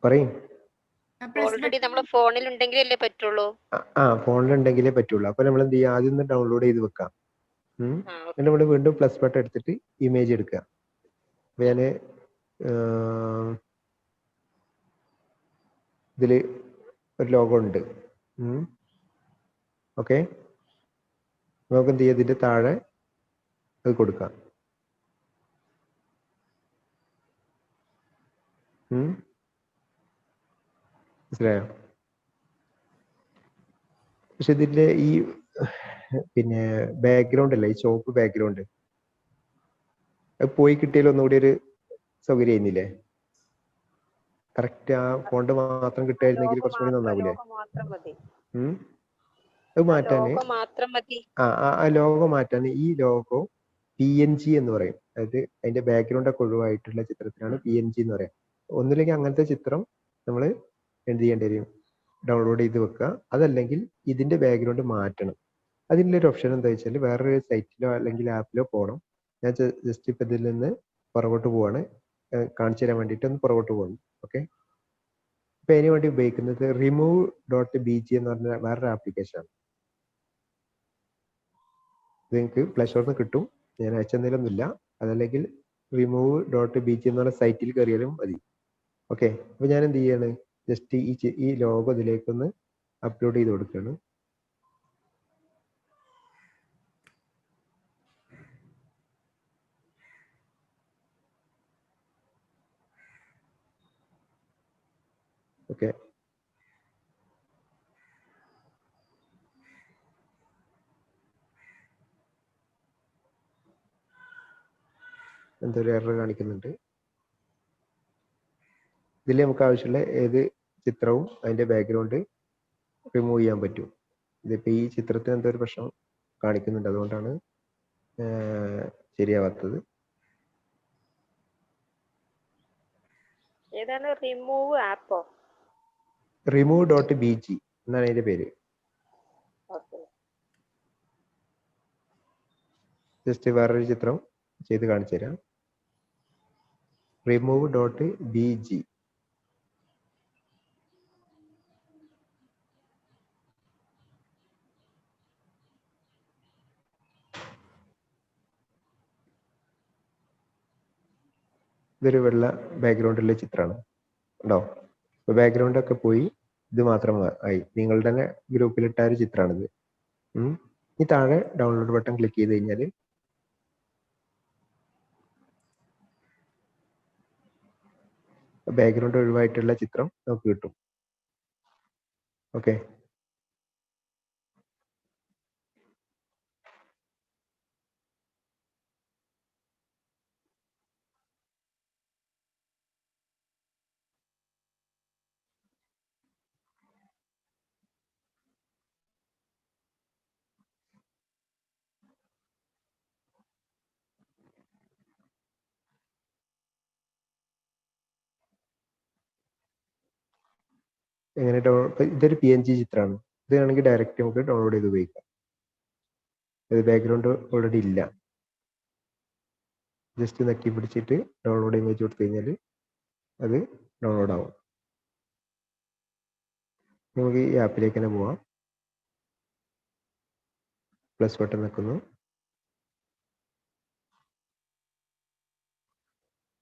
പറയും. ഓൾറെഡി നമ്മുടെ ഫോണിൽ ഉണ്ടെങ്കിലല്ലേ പറ്റുള്ളൂ. ഫോണിലുണ്ടെങ്കിലേ പറ്റുള്ളൂ. അപ്പൊ നമ്മൾ എന്ത് ചെയ്യുക, ആദ്യം ഒന്ന് ഡൗൺലോഡ് ചെയ്ത് വെക്കാം. എന്നിട്ട് നമ്മൾ വീണ്ടും പ്ലസ് ബട്ടൺ എടുത്തിട്ട് ഇമേജ് എടുക്കുക. അപ്പൊ ഞാന് ഇതില് ഒരു ലോഗോ ഉണ്ട്. ഓക്കെ, നമുക്ക് എന്ത് ചെയ്യാം, ഇതിന്റെ താഴെ അത് കൊടുക്കാം. മനസ്സിലായോ? പക്ഷെ ഇതിന്റെ ഈ പിന്നെ ബാക്ക്ഗ്രൗണ്ട് അല്ലേ, ഈ ചുവപ്പ് ബാക്ക്ഗ്രൗണ്ട്, അത് പോയി കിട്ടിയാൽ ഒന്നുകൂടി ഒരു സൗകര്യം ആയിരുന്നില്ലേ? കറക്റ്റ് ആ ഫോണ്ട് മാത്രം കിട്ടായിരുന്നെങ്കിൽ കുറച്ചുകൂടി നന്നാവൂലേ? അത് മാറ്റാന് ആ ലോഗോ മാറ്റാന് ഈ ലോഗോ PNG എന്ന് പറയും. അതായത് അതിന്റെ ബാക്ക്ഗ്രൗണ്ട് ഒക്കെ ഒഴിവായിട്ടുള്ള ചിത്രത്തിനാണ് PNG എന്ന് പറയാം. ഒന്നുമില്ലെങ്കിൽ അങ്ങനത്തെ ചിത്രം നമ്മൾ എന്ത് ചെയ്യേണ്ടി വരും, ഡൗൺലോഡ് ചെയ്ത് വെക്കുക. അതല്ലെങ്കിൽ ഇതിന്റെ ബാക്ക്ഗ്രൗണ്ട് മാറ്റണം. അതിൻ്റെ ഒരു ഓപ്ഷൻ എന്താ വെച്ചാൽ വേറൊരു സൈറ്റിലോ അല്ലെങ്കിൽ ആപ്പിലോ പോകണം. ഞാൻ ജസ്റ്റ് ഇപ്പം ഇതിൽ നിന്ന് പുറകോട്ട് പോവാണ്, കാണിച്ചു തരാൻ വേണ്ടിയിട്ട് ഒന്ന് പുറകോട്ട് പോകണം. ഓക്കെ, ഇപ്പം അതിന് വേണ്ടി ഉപയോഗിക്കുന്നത് remove.bg എന്ന് പറഞ്ഞ വേറൊരു ആപ്ലിക്കേഷനാണ്. ഇത് നിങ്ങൾക്ക് പ്ലേ സ്റ്റോറിൽ നിന്ന് കിട്ടും, ഞാൻ അയച്ചെന്നതിലൊന്നുമില്ല. അതല്ലെങ്കിൽ remove.bg എന്ന് പറഞ്ഞ സൈറ്റിൽ കയറിയാലും മതി. ഓക്കെ, അപ്പോൾ ഞാൻ എന്ത് ചെയ്യാണ്, ജസ്റ്റ് ഈ ലോഗോ ഇതിലേക്കൊന്ന് അപ്ലോഡ് ചെയ്ത് കൊടുക്കുകയാണ്. ഓക്കെ, എന്തൊരു എറർ കാണിക്കുന്നുണ്ട്. ഇതിൽ നമുക്ക് ആവശ്യമുള്ള ഏത് ചിത്രവും അതിന്റെ ബാക്ക്ഗ്രൗണ്ട് റിമൂവ് ചെയ്യാൻ പറ്റും. ഇതിപ്പോൾ ഈ ചിത്രത്തിന് എന്തോ ഒരു പ്രശ്നം കാണിക്കുന്നുണ്ട്, അതുകൊണ്ടാണ് ശരിയാവാത്തത്. ഏതാണ് റിമൂവ് ആപ്പോ? remove.bg എന്നാണ് അതിന്റെ പേര്. ജസ്റ്റ് വേറൊരു ചിത്രം ചെയ്ത് കാണിച്ചു തരാം. remove.bg. ഇതൊരു വെള്ള ബാക്ക്ഗ്രൗണ്ടുള്ള ചിത്രമാണ്, ഉണ്ടോ? അപ്പോൾ ബാക്ക്ഗ്രൗണ്ട് ഒക്കെ പോയി, ഇത് മാത്രം ആയി. നിങ്ങളുടെ തന്നെ ഗ്രൂപ്പിലിട്ട ഒരു ചിത്രമാണിത്. ഈ താഴെ ഡൗൺലോഡ് ബട്ടൺ ക്ലിക്ക് ചെയ്ത് കഴിഞ്ഞാൽ ബാക്ക്ഗ്രൗണ്ട് ഒഴിവായിട്ടുള്ള ചിത്രം നമുക്ക് കിട്ടും. ഓക്കെ, എങ്ങനെ ഇതൊരു PNG ചിത്രമാണ്. ഇത് വേണമെങ്കിൽ ഡയറക്റ്റ് നമുക്ക് ഡൗൺലോഡ് ചെയ്ത് ഉപയോഗിക്കാം. ഇത് ബാക്ക്ഗ്രൗണ്ട് ഓൾറെഡി ഇല്ല. ജസ്റ്റ് നക്കി പിടിച്ചിട്ട് ഡൗൺലോഡ് ഇമേജ് കൊടുത്തു കഴിഞ്ഞാൽ അത് ഡൗൺലോഡ് ആവും. നമുക്ക് ഈ ആപ്പിലേക്ക് തന്നെ പോവാം. പ്ലസ് ബട്ടൺ നിൽക്കുന്നു,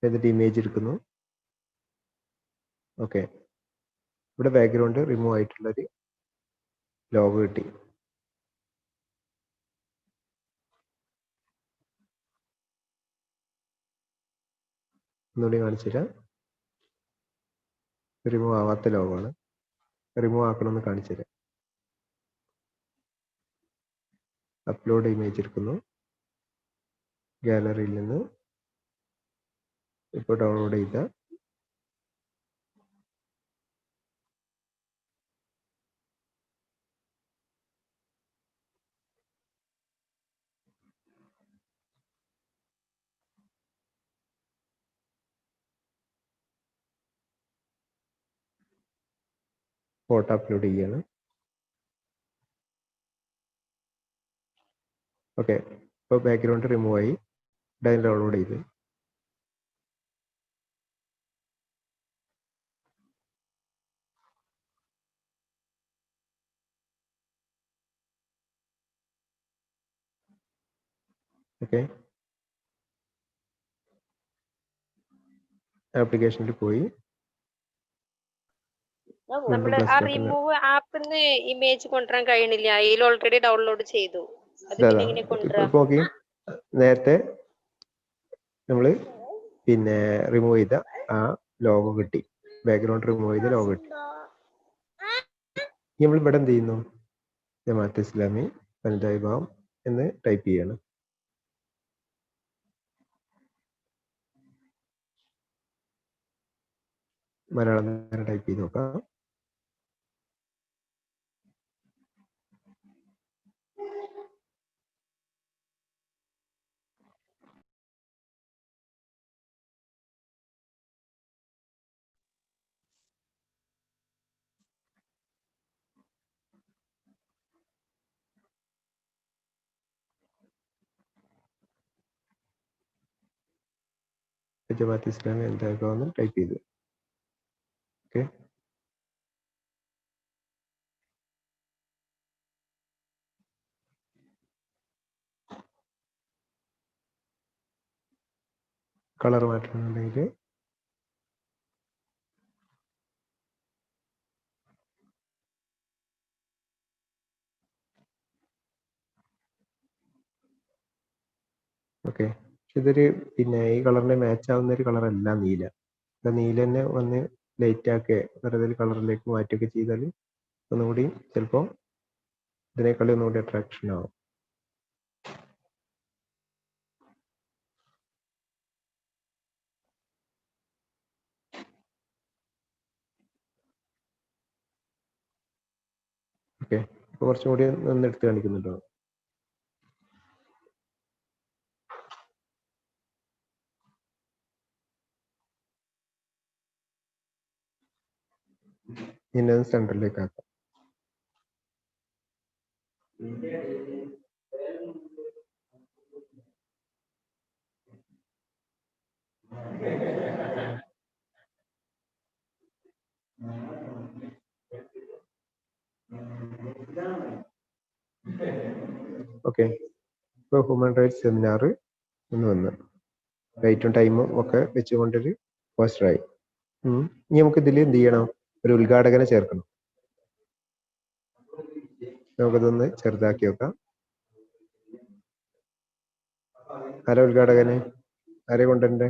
എന്നിട്ട് ഇമേജ് എടുക്കുന്നു. ഓക്കെ, ഇവിടെ ബാക്ക്ഗ്രൗണ്ട് റിമൂവ് ആയിട്ടുള്ളൊരു ലോഗോ കിട്ടി. ഒന്നുകൂടി കാണിച്ചു തരാം. റിമൂവ് ആവാത്ത ലോഗോ ആണ്. റിമൂവ് ആക്കണമെന്ന് കാണിച്ചു തരാം. അപ്ലോഡ് ഇമേജ് എടുക്കുന്നു. ഗാലറിയിൽ നിന്ന് ഇപ്പോൾ ഡൗൺലോഡ് ചെയ്ത ഫോട്ടോ അപ്ലോഡ് ചെയ്യാണ്. ഓക്കെ, ഇപ്പോൾ ബാക്ക്ഗ്രൗണ്ട് റിമൂവ് ആയി. ഡൗൺലോഡ് ചെയ്ത് ഓക്കെ, ആപ്ലിക്കേഷനിൽ പോയി നമ്മള് ആ റിമൂവ് ആപ്പിന്ന് ഇമേജ് കൊണ്ടുവരാൻ കഴിയണില്ല, അതിൽ ഓൾറെഡി ഡൗൺലോഡ് ചെയ്തു. അത് പിന്നെ എങ്ങനെ കൊണ്ടുവരാ? നോക്കി, നേരത്തെ നമ്മള് പിന്നെ റിമൂവ് ചെയ്ത ആ ലോഗോ കിട്ടി. ബാക്ക്ഗ്രൗണ്ട് റിമൂവ് ചെയ്ത ലോഗോ കിട്ടി. നമ്മൾ ഇവിടെ എന്ത് ചെയ്യുന്നു? ജമാഅത്തെ ഇസ്ലാമി വനിതാ വിഭാഗം എന്ന് ടൈപ്പ് ചെയ്യാണ്. മലയാളം ടൈപ്പ് ചെയ്ത് നോക്കാം. ജമാഅത്തെ ഇസ്ലാമി വനിതാ വിഭാഗം ടൈപ്പ് ചെയ്തു. ഓക്കെ, കളർ മാറ്റണമെന്നുണ്ടെങ്കിൽ ഓക്കെ. ഇതൊരു പിന്നെ ഈ കളറിന് മാച്ച് ആവുന്ന ഒരു കളറല്ല നീല. നീല തന്നെ വന്ന് ലൈറ്റ് ആക്കുക വേറെ കളറിലേക്ക് മാറ്റുകയൊക്കെ ചെയ്താൽ ഒന്നുകൂടി ചിലപ്പോൾ ഇതിനേക്കാളും ഒന്നുകൂടി അട്രാക്ഷൻ ആവും. ഓക്കെ, കുറച്ചും കൂടി ഒന്ന് എടുത്ത് കാണിക്കുന്നുണ്ടോ? ഇനി സെന്ററിലേക്ക് ആക്കാം. ഓക്കെ, ഇപ്പോൾ ഹ്യൂമൻ റൈറ്റ്സ് സെമിനാർ എന്ന് വന്ന് ഡേറ്റും ടൈമും ഒക്കെ വെച്ചുകൊണ്ടൊരു പോസ്റ്ററായി. ഇനി നമുക്ക് ഇതിൽ എന്ത് ചെയ്യണം? ഒരു ഉദ്ഘാടകനെ ചേർക്കണം. നമുക്കതൊന്ന് ചെറുതാക്കി വെക്കാം. ആരാ ഉദ്ഘാടകന്? ആരെ കൊണ്ടുവരണ്ടേ?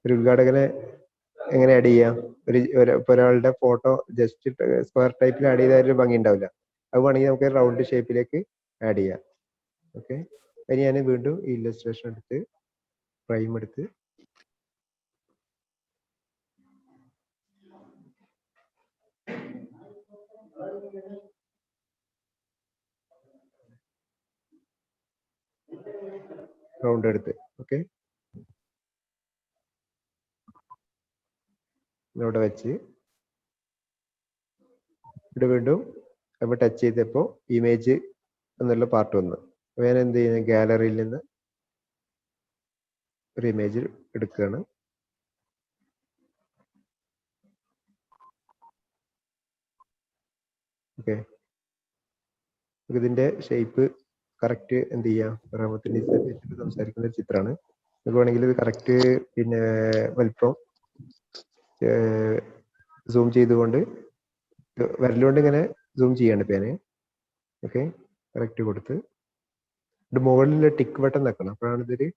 ഒരു ഉദ്ഘാടകനെ എങ്ങനെ ആഡ് ചെയ്യാം? ഒരാളുടെ ഫോട്ടോ ജസ്റ്റ് സ്ക്വയർ ടൈപ്പിൽ ആഡ് ചെയ്താൽ ഒരു ഭംഗി ഉണ്ടാവില്ല. അത് വേണമെങ്കിൽ നമുക്ക് റൗണ്ട് ഷേപ്പിലേക്ക് ആഡ് ചെയ്യാം. ഓക്കെ, ഇനി ഞാൻ വീണ്ടും ഈ ഇല്ലസ്ട്രേഷൻ എടുത്ത് ഫ്രെയിം എടുത്ത് റൗണ്ട് എടുത്ത് ഓക്കെ ഇവിടെ വെച്ച് ഇവിടെ വീണ്ടും നമ്മൾ ടച്ച് ചെയ്തപ്പോൾ ഇമേജ് എന്നുള്ള പാർട്ട് വന്നു. ഞാൻ എന്ത് ചെയ്യുന്നത്? ഗാലറിയിൽ നിന്ന് ഒരു ഇമേജ് എടുക്കുകയാണ്. ഓക്കെ, ഇതിന്റെ ഷേപ്പ് കറക്റ്റ് എന്ത് ചെയ്യാം? റഹ്മത്തിന്റെ സംസാരിക്കുന്ന ഒരു ചിത്രമാണ്. നമുക്ക് വേണമെങ്കിൽ ഇത് കറക്റ്റ് പിന്നെ വലിപ്പം സൂം ചെയ്തുകൊണ്ട് വിരലുകൊണ്ട് ഇങ്ങനെ സൂം ചെയ്യാണ് പേന്. ഓക്കെ, കറക്റ്റ് കൊടുത്ത് ഇത് മുകളിൽ ടിക്ക് ബട്ടൺ വെക്കണം, അപ്പോഴാണ് ഇതൊരു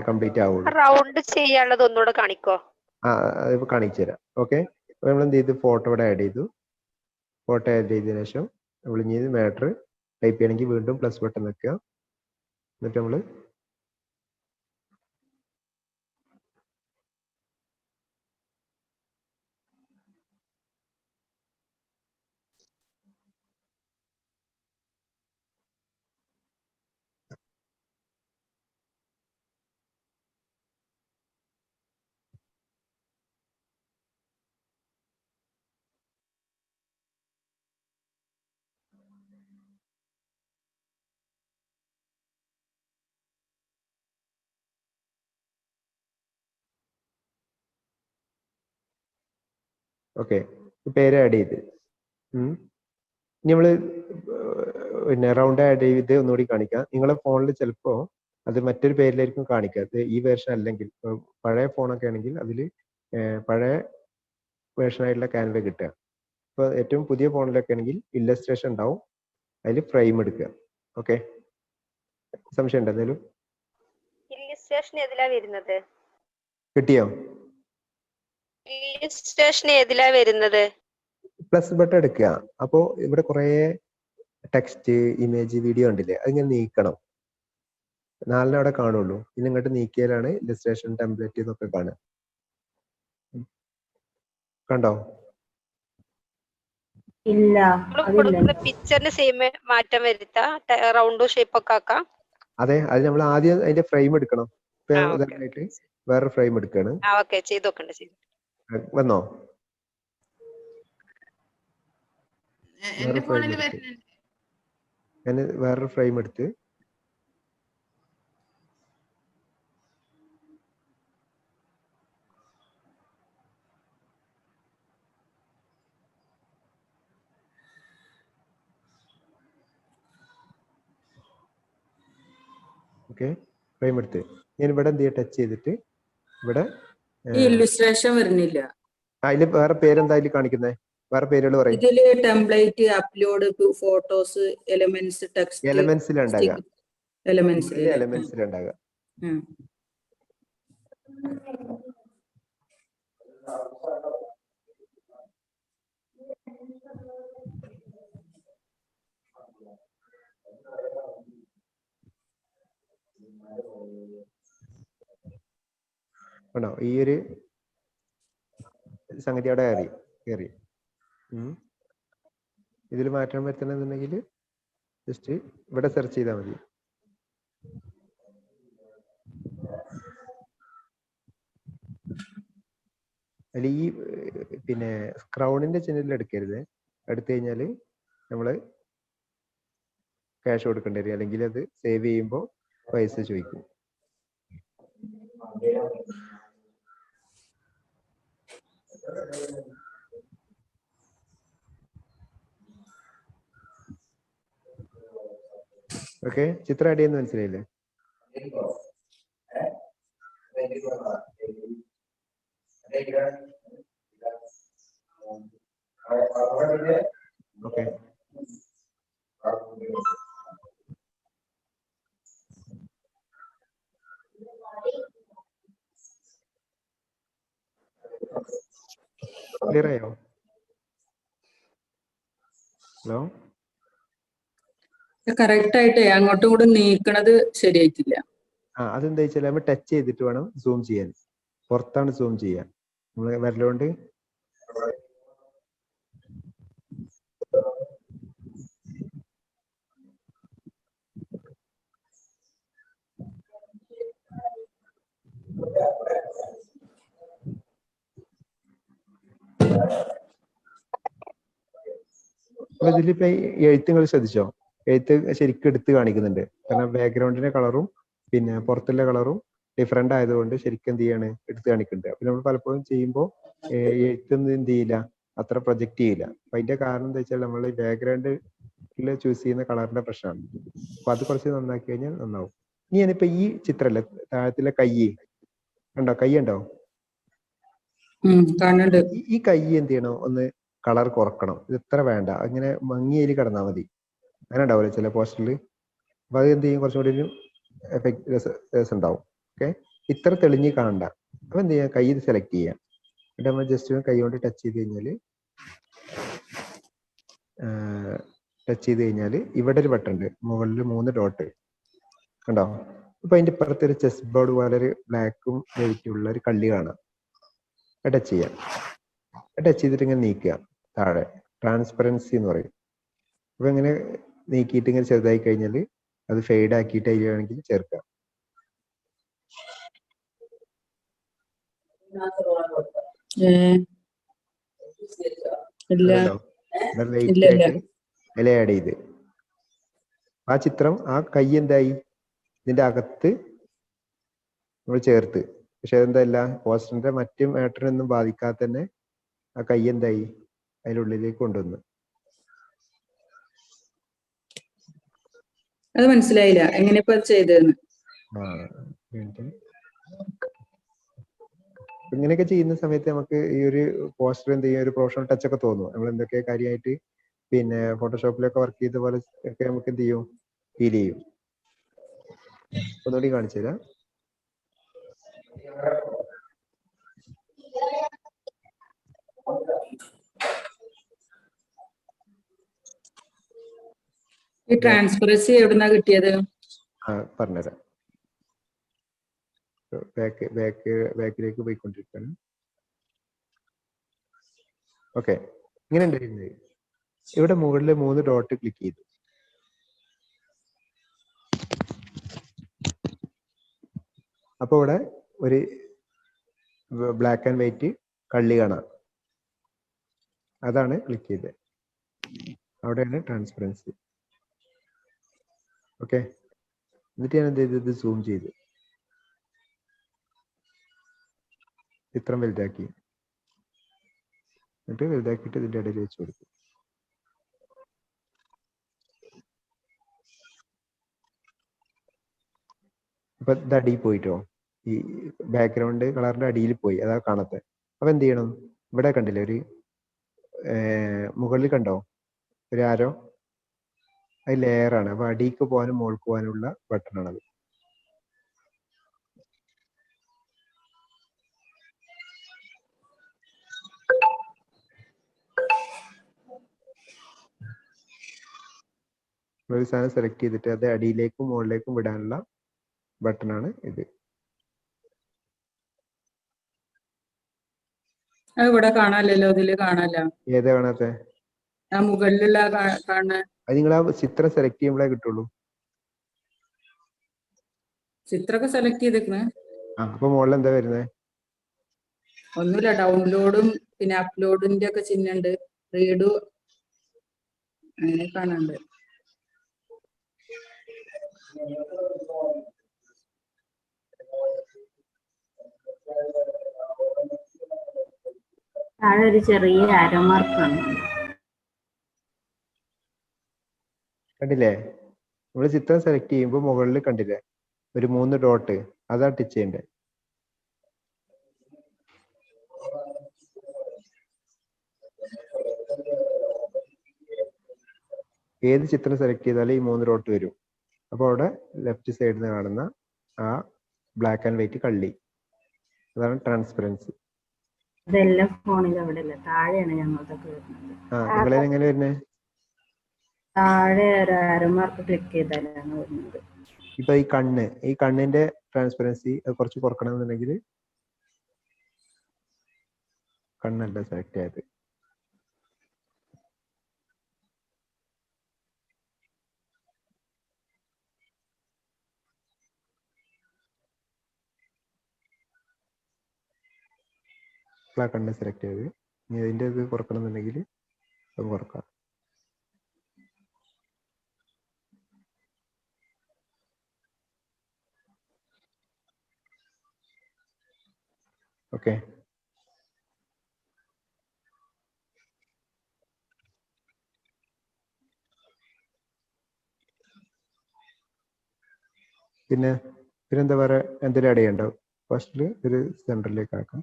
കംപ്ലീറ്റ് ആവുള്ളൂ. റൗണ്ട് ചെയ്യാനുള്ളത് ഒന്നുകൂടെ കാണിക്കോ? അതിപ്പോ കാണിച്ചു തരാം. ഓക്കെ, നമ്മൾ എന്ത് ചെയ്തു? ഫോട്ടോ ഇവിടെ ആഡ് ചെയ്തു. ഫോട്ടോ ആഡ് ചെയ്തതിനു ശേഷം നമ്മൾ ഇനി മാറ്റർ ടൈപ്പ് ചെയ്യണമെങ്കിൽ വീണ്ടും പ്ലസ് ബട്ടൺ വെക്കുക. എന്നിട്ട് നമ്മൾ ഓക്കെ പേര് ആഡ് ചെയ്ത് ഇനി നമ്മൾ പിന്നെ റൗണ്ട് ആഡ് ചെയ്ത് ഒന്നുകൂടി കാണിക്കാം. നിങ്ങളെ ഫോണിൽ ചിലപ്പോൾ അത് മറ്റൊരു പേരിലായിരിക്കും കാണിക്കുക. അത് ഈ വേർഷൻ അല്ലെങ്കിൽ പഴയ ഫോണൊക്കെ ആണെങ്കിൽ അതിൽ പഴയ വേർഷനായിട്ടുള്ള ക്യാൻവ കിട്ടുക. ഇപ്പോൾ ഏറ്റവും പുതിയ ഫോണിലൊക്കെ ആണെങ്കിൽ ഇല്ലസ്ട്രേഷൻ ഉണ്ടാവും, അതിൽ ഫ്രെയിം എടുക്കുക. ഓക്കെ, സംശയം ഉണ്ടോ എന്തെങ്കിലും? ഇല്ലസ്ട്രേഷൻ ഏതിലാ വരുന്നത്? കിട്ടിയോ? ഇല്ലസ്ട്രേഷൻ ഏതിലാ വരുന്നത്? പ്ലസ് ബട്ടൺ എടുക്കുക. അപ്പോൾ ഇവിടെ കുറേ ടെക്സ്റ്റ്, ഇമേജ്, വീഡിയോ ഉണ്ടില്ലേ, അതിങ്ങനെ നീക്കണം. 4 അവിടെ കാണുള്ളൂ. ഇനി ഇങ്ങോട്ട് നീക്കിയാലാണ് ഇല്ലസ്ട്രേഷൻ ടെംപ്ലേറ്റ് എന്നൊക്കെ കാണുക. കണ്ടോ? ഇല്ല, പിക്ചറിന് സെയിം മാറ്റം വരുത്താ, റൗണ്ട് ഷേപ്പ് ഒക്കെ ആക്കാം. അതെ, അത് നമ്മൾ ആദ്യം അതിന്റെ ഫ്രെയിം എടുക്കണം. ഇപ്പൊ ഉദാഹരണമായിട്ട് വേറെ ഫ്രെയിം എടുക്കാണ്. വന്നോ? ഞാൻ വേറൊരു ഫ്രെയിം എടുത്ത് ഓക്കെ ഫ്രെയിം എടുത്ത് ഞാൻ ഇവിടെ എന്ത് ചെയ്യാം? ടച്ച് ചെയ്തിട്ട് ഇവിടെ ഇല്ലസ്ട്രേഷൻ വരുന്നില്ല. അതില് വേറെ പേരെന്താ അതിൽ കാണിക്കുന്നത്? വേറെ പേരുകൾ പറയും. ഇതില് template, upload, photos, elements, text, എലമെന്റ്സിലുണ്ടാകുക. എലമെന്റ്സിലുണ്ടാകുക. ഉം. ആണോ ഈ ഒരു സംഗതി അവിടെ കയറി ഇതിൽ മാറ്റം വരുത്തണമെന്നുണ്ടെങ്കിൽ ജസ്റ്റ് ഇവിടെ സെർച്ച് ചെയ്താൽ മതി. അതിൽ ഈ പിന്നെ ക്രൗണിന്റെ ചിഹ്നത്തിൽ എടുക്കരുത്. എടുത്തു കഴിഞ്ഞാൽ നമ്മൾ ക്യാഷ് കൊടുക്കേണ്ടി വരും, അല്ലെങ്കിൽ അത് സേവ് ചെയ്യുമ്പോൾ പൈസ ചോദിക്കും. ഓക്കെ, ചിത്രം ആഡ് ചെയ്യുന്നത് മനസ്സിലായില്ലേ? ഓക്കെ, ക്ലിയർ ആയോ? ഹലോ, കറക്റ്റ് ആയിട്ട് അങ്ങോട്ടും ഇങ്ങോട്ടും നീക്കണത് ശരിയായിട്ടില്ല. അതെന്താ വെച്ചാൽ നമ്മൾ ടച്ച് ചെയ്തിട്ട് വേണം സൂം ചെയ്യാൻ. പുറത്താണ് സൂം ചെയ്യാൻ. നമ്മൾ വരലോണ്ട് അപ്പൊ ഇതിലിപ്പോ എഴുത്ത് നിങ്ങൾ ശ്രദ്ധിച്ചോ? എഴുത്ത് ശരിക്കും എടുത്ത് കാണിക്കുന്നുണ്ട്. കാരണം ബാക്ക്ഗ്രൗണ്ടിന്റെ കളറും പിന്നെ പുറത്തുള്ള കളറും ഡിഫറെന്റ് ആയതുകൊണ്ട് ശരിക്കും എന്ത് ചെയ്യാണ്, എടുത്ത് കാണിക്കുന്നുണ്ട്. അപ്പൊ നമ്മൾ പലപ്പോഴും ചെയ്യുമ്പോൾ എഴുത്തൊന്നും എന്ത് ചെയ്യില്ല, അത്ര പ്രൊജക്ട് ചെയ്യില്ല. അപ്പൊ അതിന്റെ കാരണം എന്താ വെച്ചാൽ നമ്മൾ ബാക്ക്ഗ്രൗണ്ടിൽ ചൂസ് ചെയ്യുന്ന കളറിന്റെ പ്രശ്നമാണ്. അപ്പൊ അത് കുറച്ച് നന്നാക്കി കഴിഞ്ഞാൽ നന്നാവും. ഇനി ഞാനിപ്പോ ഈ ചിത്രമല്ലേ താഴത്തിലെ കൈ ഉണ്ടോ, കൈ ഉണ്ടോ? കാണുന്നുണ്ട്. ഈ കൈ എന്ത് ചെയ്യണം, ഒന്ന് കളർ കുറക്കണം. ഇത് ഇത്ര വേണ്ട, അങ്ങനെ മങ്ങിയിൽ കിടന്നാൽ മതി. അങ്ങനെ ഉണ്ടാവില്ല ചില പോസ്റ്ററിൽ. അപ്പൊ അത് എന്ത് ചെയ്യും, കുറച്ചുകൂടി ഒരു എഫക്ട് രസം ഉണ്ടാവും. ഓക്കെ, ഇത്ര തെളിഞ്ഞ് കാണണ്ട. അപ്പൊ എന്ത് ചെയ്യാം, കൈ സെലക്ട് ചെയ്യാം. എന്നിട്ട് നമ്മൾ ജസ്റ്റ് കൈ കൊണ്ട് ടച്ച് ചെയ്ത് കഴിഞ്ഞാൽ ഇവിടെ ഒരു ബട്ടൺ ഉണ്ട്, മുകളിൽ 3 ഡോട്ട് കണ്ടോ? അപ്പൊ അതിന്റെ ഇപ്പുറത്ത് ഒരു ചെസ് ബോർഡ് പോലെ ഒരു ബ്ലാക്കും വൈറ്റും ഉള്ള ഒരു കള്ളി കാണാം. ടച്ച് ചെയ്യാം. ടച്ച് ചെയ്തിട്ട് ഇങ്ങനെ നീക്കുക താഴെ, ട്രാൻസ്പെറൻസി എന്ന് പറയും. അപ്പൊ ഇങ്ങനെ നീക്കിയിട്ട് ഇങ്ങനെ ചെറുതായി കഴിഞ്ഞാൽ അത് ഫെയ്ഡ് ആക്കിയിട്ട് അതിൽ വേണമെങ്കിൽ ചേർക്കാം. ലൈറ്റ് ആയിട്ട് ഇല ആഡ് ചെയ്ത് ആ ചിത്രം, ആ കൈ എന്തായി, ഇതിന്റെ അകത്ത് നമ്മൾ ചേർത്ത്. പക്ഷെ അതെന്തല്ല, പോസ്റ്ററിന്റെ മറ്റു മാറ്ററൊന്നും ബാധിക്കാതെ തന്നെ ആ കൈ എന്തായി, അതിനുള്ളിലേക്ക് കൊണ്ടുവന്നു. അത് മനസ്സിലായില്ല എങ്ങനെ ഇപ്പൊ ചെയ്തതെന്ന്. ഇങ്ങനെയൊക്കെ ചെയ്യുന്ന സമയത്ത് നമുക്ക് ഈ ഒരു പോസ്റ്റർ എന്ത് ചെയ്യും, ഒരു പ്രൊഫഷണൽ ടച്ച് ഒക്കെ തോന്നും. നമ്മൾ എന്തൊക്കെ കാര്യമായിട്ട് പിന്നെ ഫോട്ടോഷോപ്പിലൊക്കെ വർക്ക് ചെയ്ത പോലെ ഒക്കെ നമുക്ക് എന്ത് ചെയ്യും, ഫീൽ ചെയ്യും. ഒന്നുകൂടി കാണിച്ചു തരാം. ഈ ട്രാൻസ്പെറൻസി എവിടുന്നാ കിട്ടിയത്? പറഞ്ഞുതരാം. ബാക്കിലേക്ക് പോയിക്കൊണ്ടിരിക്കുകയാണ്. ഓക്കെ, ഇങ്ങനെ ഉണ്ടായിരുന്നത്. ഇവിടെ മുകളിൽ 3 ഡോട്ട് ക്ലിക്ക് ചെയ്തു. അപ്പൊ ഇവിടെ ഒരു ബ്ലാക്ക് ആൻഡ് വൈറ്റ് കള്ളി കാണാം. അതാണ് ക്ലിക്ക് ചെയ്തത്. അവിടെയാണ് ട്രാൻസ്പെറൻസി. ഓക്കെ, എന്നിട്ട് ഞാൻ എന്ത് ചെയ്തത്, സൂം ചെയ്ത് ചിത്രം വലുതാക്കി. എന്നിട്ട് വലുതാക്കിയിട്ട് ഇതിന്റെ ഇടയിൽ വെച്ച് കൊടുക്കും. അപ്പൊ ഇത് അടിയിൽ പോയിട്ടോ, ഈ ബാക്ക്ഗ്രൗണ്ട് കളറിന്റെ അടിയിൽ പോയി, അതാ കാണത്തെ. അപ്പൊ എന്ത് ചെയ്യണം, ഇവിടെ കണ്ടില്ലേ ഒരു മുകളിൽ കണ്ടോ ഒരു ആരോ, അത് ലെയറാണ്. അപ്പൊ അടിക്ക് പോകാനും മുകൾക്ക് പോകാനുള്ള ബട്ടൺ ആണത്. ഒരു സാധനം സെലക്ട് ചെയ്തിട്ട് അത് അടിയിലേക്കും മുകളിലേക്കും വിടാനുള്ള ബട്ടണാണ് ഇത്. അത് ഇവിടെ കാണാനല്ലോ, ഇതില് കാണാല്ല. ഏതാ കാണാത്തെ? ആ മുകളിലുള്ള കാണുന്ന അത് നിങ്ങൾ ആ ചിത്രം സെലക്ട് ചെയ്യുമ്പോഴേ കിട്ടുള്ളൂ. ചിത്രമൊക്കെ സെലക്ട് ചെയ്തിരിക്കണേ. അപ്പൊ മുകളിൽ എന്താ വരുന്നത്? ഒന്നുമില്ല, ഡൗൺലോഡും പിന്നെ അപ്ലോഡിന്റെ ഒക്കെ ചിഹ്നമുണ്ട്, റീഡു അങ്ങനെ കാണാണ്ട്. താഴെ ഒരു ചെറിയ ആരോ മാർക്ക് കാണുന്നുണ്ട്. കണ്ടില്ലേ? നമ്മൾ ചിത്രം സെലക്ട് ചെയ്യുമ്പോൾ മുകളിൽ കണ്ടില്ലേ ഒരു 3 ഡോട്ട്, അതാ ടച്ച് ചെയ്യേണ്ടത്. ഏത് ചിത്രം സെലക്ട് ചെയ്താലും ഈ 3 ഡോട്ട് വരും. അപ്പോൾ അവിടെ ലെഫ്റ്റ് സൈഡിൽ നിന്ന് കാണുന്ന ആ ബ്ലാക്ക് ആൻഡ് വൈറ്റ് കള്ളി, അതാണ് ട്രാൻസ്പെറൻസി. ഇതെല്ലാം ഫോണിൽ അവിടെ അല്ല, താഴെയാണ് ഞങ്ങൾക്കൊക്കെ വരുന്നത്. നിങ്ങളെ എങ്ങനെ വരുന്നത്? താഴെ ഒരു ആരോ മാർക്ക് ക്ലിക്ക് ചെയ്താലാണ് വരുന്നത്. ഇപ്പൊ ഈ കണ്ണിന്റെ ട്രാൻസ്പെറൻസി കുറച്ച് കുറക്കണമെന്നുണ്ടെങ്കിൽ കണ്ണല്ല സെലക്ട് ആയത്. ആ കണ്ണ് സെലക്ട് ചെയ്ത് ഇനി അതിന്റെ ഇത് കുറക്കണമെന്നുണ്ടെങ്കിൽ അത് കുറക്കാം. ഓക്കെ. പിന്നെന്താ വേറെ എന്തെങ്കിലും ആഡ് ചെയ്യണ്ടോ? ഫസ്റ്റില് ഒരു സെന്ററിലേക്ക് ആക്കാം.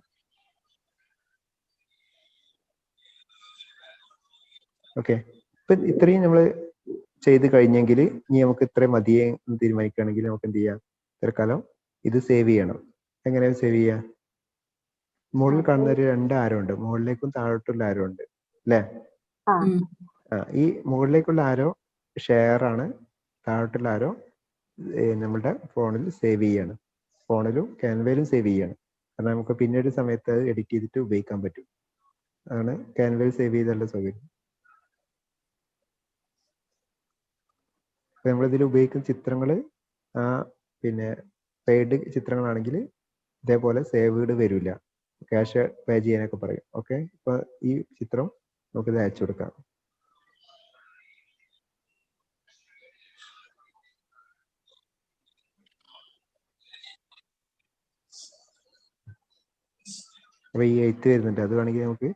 ഓക്കെ. ഇപ്പൊ ഇത്രയും നമ്മൾ ചെയ്ത് കഴിഞ്ഞെങ്കിൽ ഇനി നമുക്ക് ഇത്രയും മതിയെ തീരുമാനിക്കുകയാണെങ്കിൽ നമുക്ക് എന്ത് ചെയ്യാം, തൽക്കാലം ഇത് സേവ് ചെയ്യണം. എങ്ങനെയാണ് സേവ് ചെയ്യുക? മുകളിൽ കാണുന്ന ഒരു 2 ആരോ ഉണ്ട്, മുകളിലേക്കും താഴോട്ടുള്ള ആരോ ഉണ്ട് അല്ലേ? ഈ മുകളിലേക്കുള്ള ആരോ ഷെയർ ആണ്, താഴോട്ടുള്ള ആരോ നമ്മുടെ ഫോണിൽ സേവ് ചെയ്യാണ്. ഫോണിലും ക്യാൻവയിലും സേവ് ചെയ്യാണ്. കാരണം നമുക്ക് പിന്നീട് സമയത്ത് അത് എഡിറ്റ് ചെയ്തിട്ട് ഉപയോഗിക്കാൻ പറ്റും. അതാണ് ക്യാൻവയിൽ സേവ് ചെയ്തുള്ള സൗകര്യം. നമ്മളിതിൽ ഉപയോഗിക്കുന്ന ചിത്രങ്ങൾ പിന്നെ പെയ്ഡ് ചിത്രങ്ങളാണെങ്കിൽ ഇതേപോലെ സേവ്ഡ് വരില്ല, ക്യാഷ് പേ ചെയ്യാനൊക്കെ പറയും. ഓക്കെ. ഇപ്പൊ ഈ ചിത്രം നമുക്കിത് അയച്ചു കൊടുക്കാം. അപ്പൊ ഈ 8 വരുന്നുണ്ട്, അത് വേണമെങ്കിൽ നമുക്ക്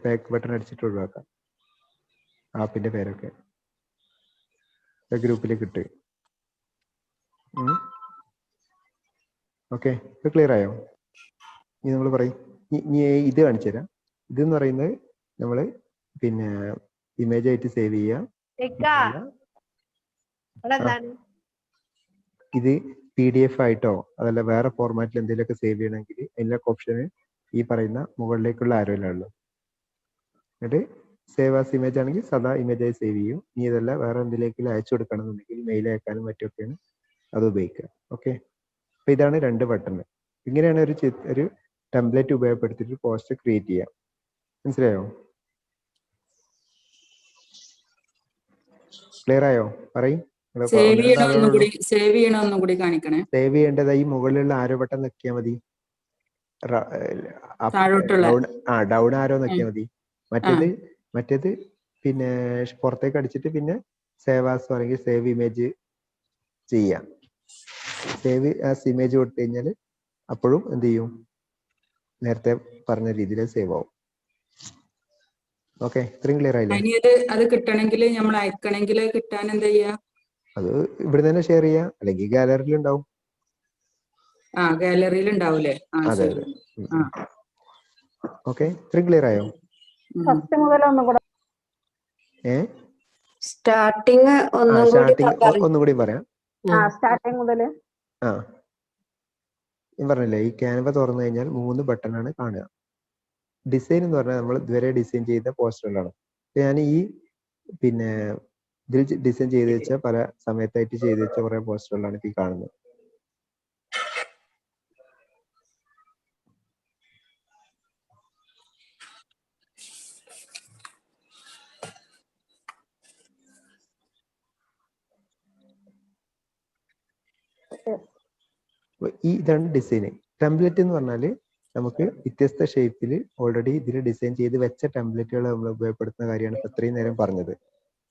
ബാക്ക് ബട്ടൺ അടിച്ചിട്ട് ഒഴിവാക്കാം. ആപ്പിന്റെ പേരൊക്കെ ഗ്രൂപ്പിലേക്ക് ഇട്ട്. ഓക്കെ. ഇത് ക്ലിയർ ആയോ? ഇനി നമ്മൾ പറയും, ഇനി ഇത് കാണിച്ചു തരാം. ഇതെന്ന് പറയുന്നത് നമ്മൾ പിന്നെ ഇമേജ് ആയിട്ട് സേവ് ചെയ്യുക. ഇത് PDF ആയിട്ടോ അതല്ല വേറെ ഫോർമാറ്റിൽ എന്തെങ്കിലുമൊക്കെ സേവ് ചെയ്യണമെങ്കിൽ അതിലൊക്കെ ഓപ്ഷന് ഈ പറയുന്ന മുകളിലേക്കുള്ള ആരോയിലുള്ളൂ. എന്നിട്ട് സേവ് ആസ് ഇമേജ് ആണെങ്കിൽ സദാ ഇമേജ് ആയി സേവ് ചെയ്യും. ഇനി ഇതല്ല വേറെ എന്തിലേക്കും അയച്ചു കൊടുക്കണമെന്നുണ്ടെങ്കിൽ മെയിൽ അയക്കാനും മറ്റൊക്കെയാണ് അത് ഉപയോഗിക്കുക. ഓക്കെ. അപ്പൊ ഇതാണ് 2 ബട്ടൺ. ഇങ്ങനെയാണ് ഒരു ടെംപ്ലേറ്റ് ഉപയോഗപ്പെടുത്തിയിട്ട് പോസ്റ്റ് ക്രിയേറ്റ് ചെയ്യാം. മനസ്സിലായോ? ക്ലിയർ ആയോ? പറയും. സേവ് ചെയ്യണമെന്നും കൂടി കാണിക്കണേ. സേവ് ചെയ്യേണ്ടതായി മുകളിലുള്ള ആരോ ബട്ടൺ നിൽക്കിയാൽ മതി. ഡൗൺ ആരോ നിൽക്കിയാൽ മതി. മറ്റേത് പിന്നെ പുറത്തേക്ക് അടിച്ചിട്ട് പിന്നെ സേവ് ആസ് അല്ലെങ്കിൽ സേവ് ഇമേജ് ചെയ്യാം. സേവ് ആസ് ഇമേജ് കൊടുത്തു കഴിഞ്ഞാൽ അപ്പോഴും എന്ത് ചെയ്യും, നേരത്തെ പറഞ്ഞ രീതിയിൽ സേവ് ആവും. ഓക്കെ. ഇത്രയും ക്ലിയർ ആയില്ലേ? അത് കിട്ടണമെങ്കിൽ നമ്മൾ അയക്കണമെങ്കിൽ കിട്ടാൻ എന്താ ചെയ്യാ? അത് ഇവിടെ തന്നെ ഷെയർ ചെയ്യാം, അല്ലെങ്കിൽ ഗാലറിയിൽ ഉണ്ടാവും. ഗാലറിയിൽ ഉണ്ടാവൂലേ? അതെ. ഓക്കെ. ഇത്രയും ക്ലിയർ ആയോ? ഫസ്റ്റ് മുതൽ ഒന്നും കൂടെ സ്റ്റാർട്ടിങ് ഒന്നുകൂടി പറയാം. സ്റ്റാർട്ടിങ് മുതല് ഞാൻ പറഞ്ഞില്ലേ, ഈ ക്യാൻവ തുറന്നു കഴിഞ്ഞാൽ 3 ബട്ടണാണ് കാണുക. ഡിസൈൻ എന്ന് പറഞ്ഞാൽ നമ്മൾ ഇതുവരെ ഡിസൈൻ ചെയ്ത പോസ്റ്ററുകളാണ്. ഞാൻ ഈ പിന്നെ ഇതിൽ ഡിസൈൻ ചെയ്ത് വെച്ച പല സമയത്തായിട്ട് ചെയ്ത് വെച്ച കുറെ പോസ്റ്ററുകളാണ് ഈ കാണുന്നത്. ഇതാണ് ഡിസൈൻ. ടെംപ്ലേറ്റ് എന്ന് പറഞ്ഞാല് നമുക്ക് വ്യത്യസ്ത ഷേപ്പിൽ ഓൾറെഡി ഇതിൽ ഡിസൈൻ ചെയ്ത് വെച്ച ടെംപ്ലേറ്റുകൾ നമ്മൾ ഉപയോഗപ്പെടുത്തുന്ന കാര്യമാണ് ഇപ്പൊ ഇത്രയും നേരം പറഞ്ഞത്.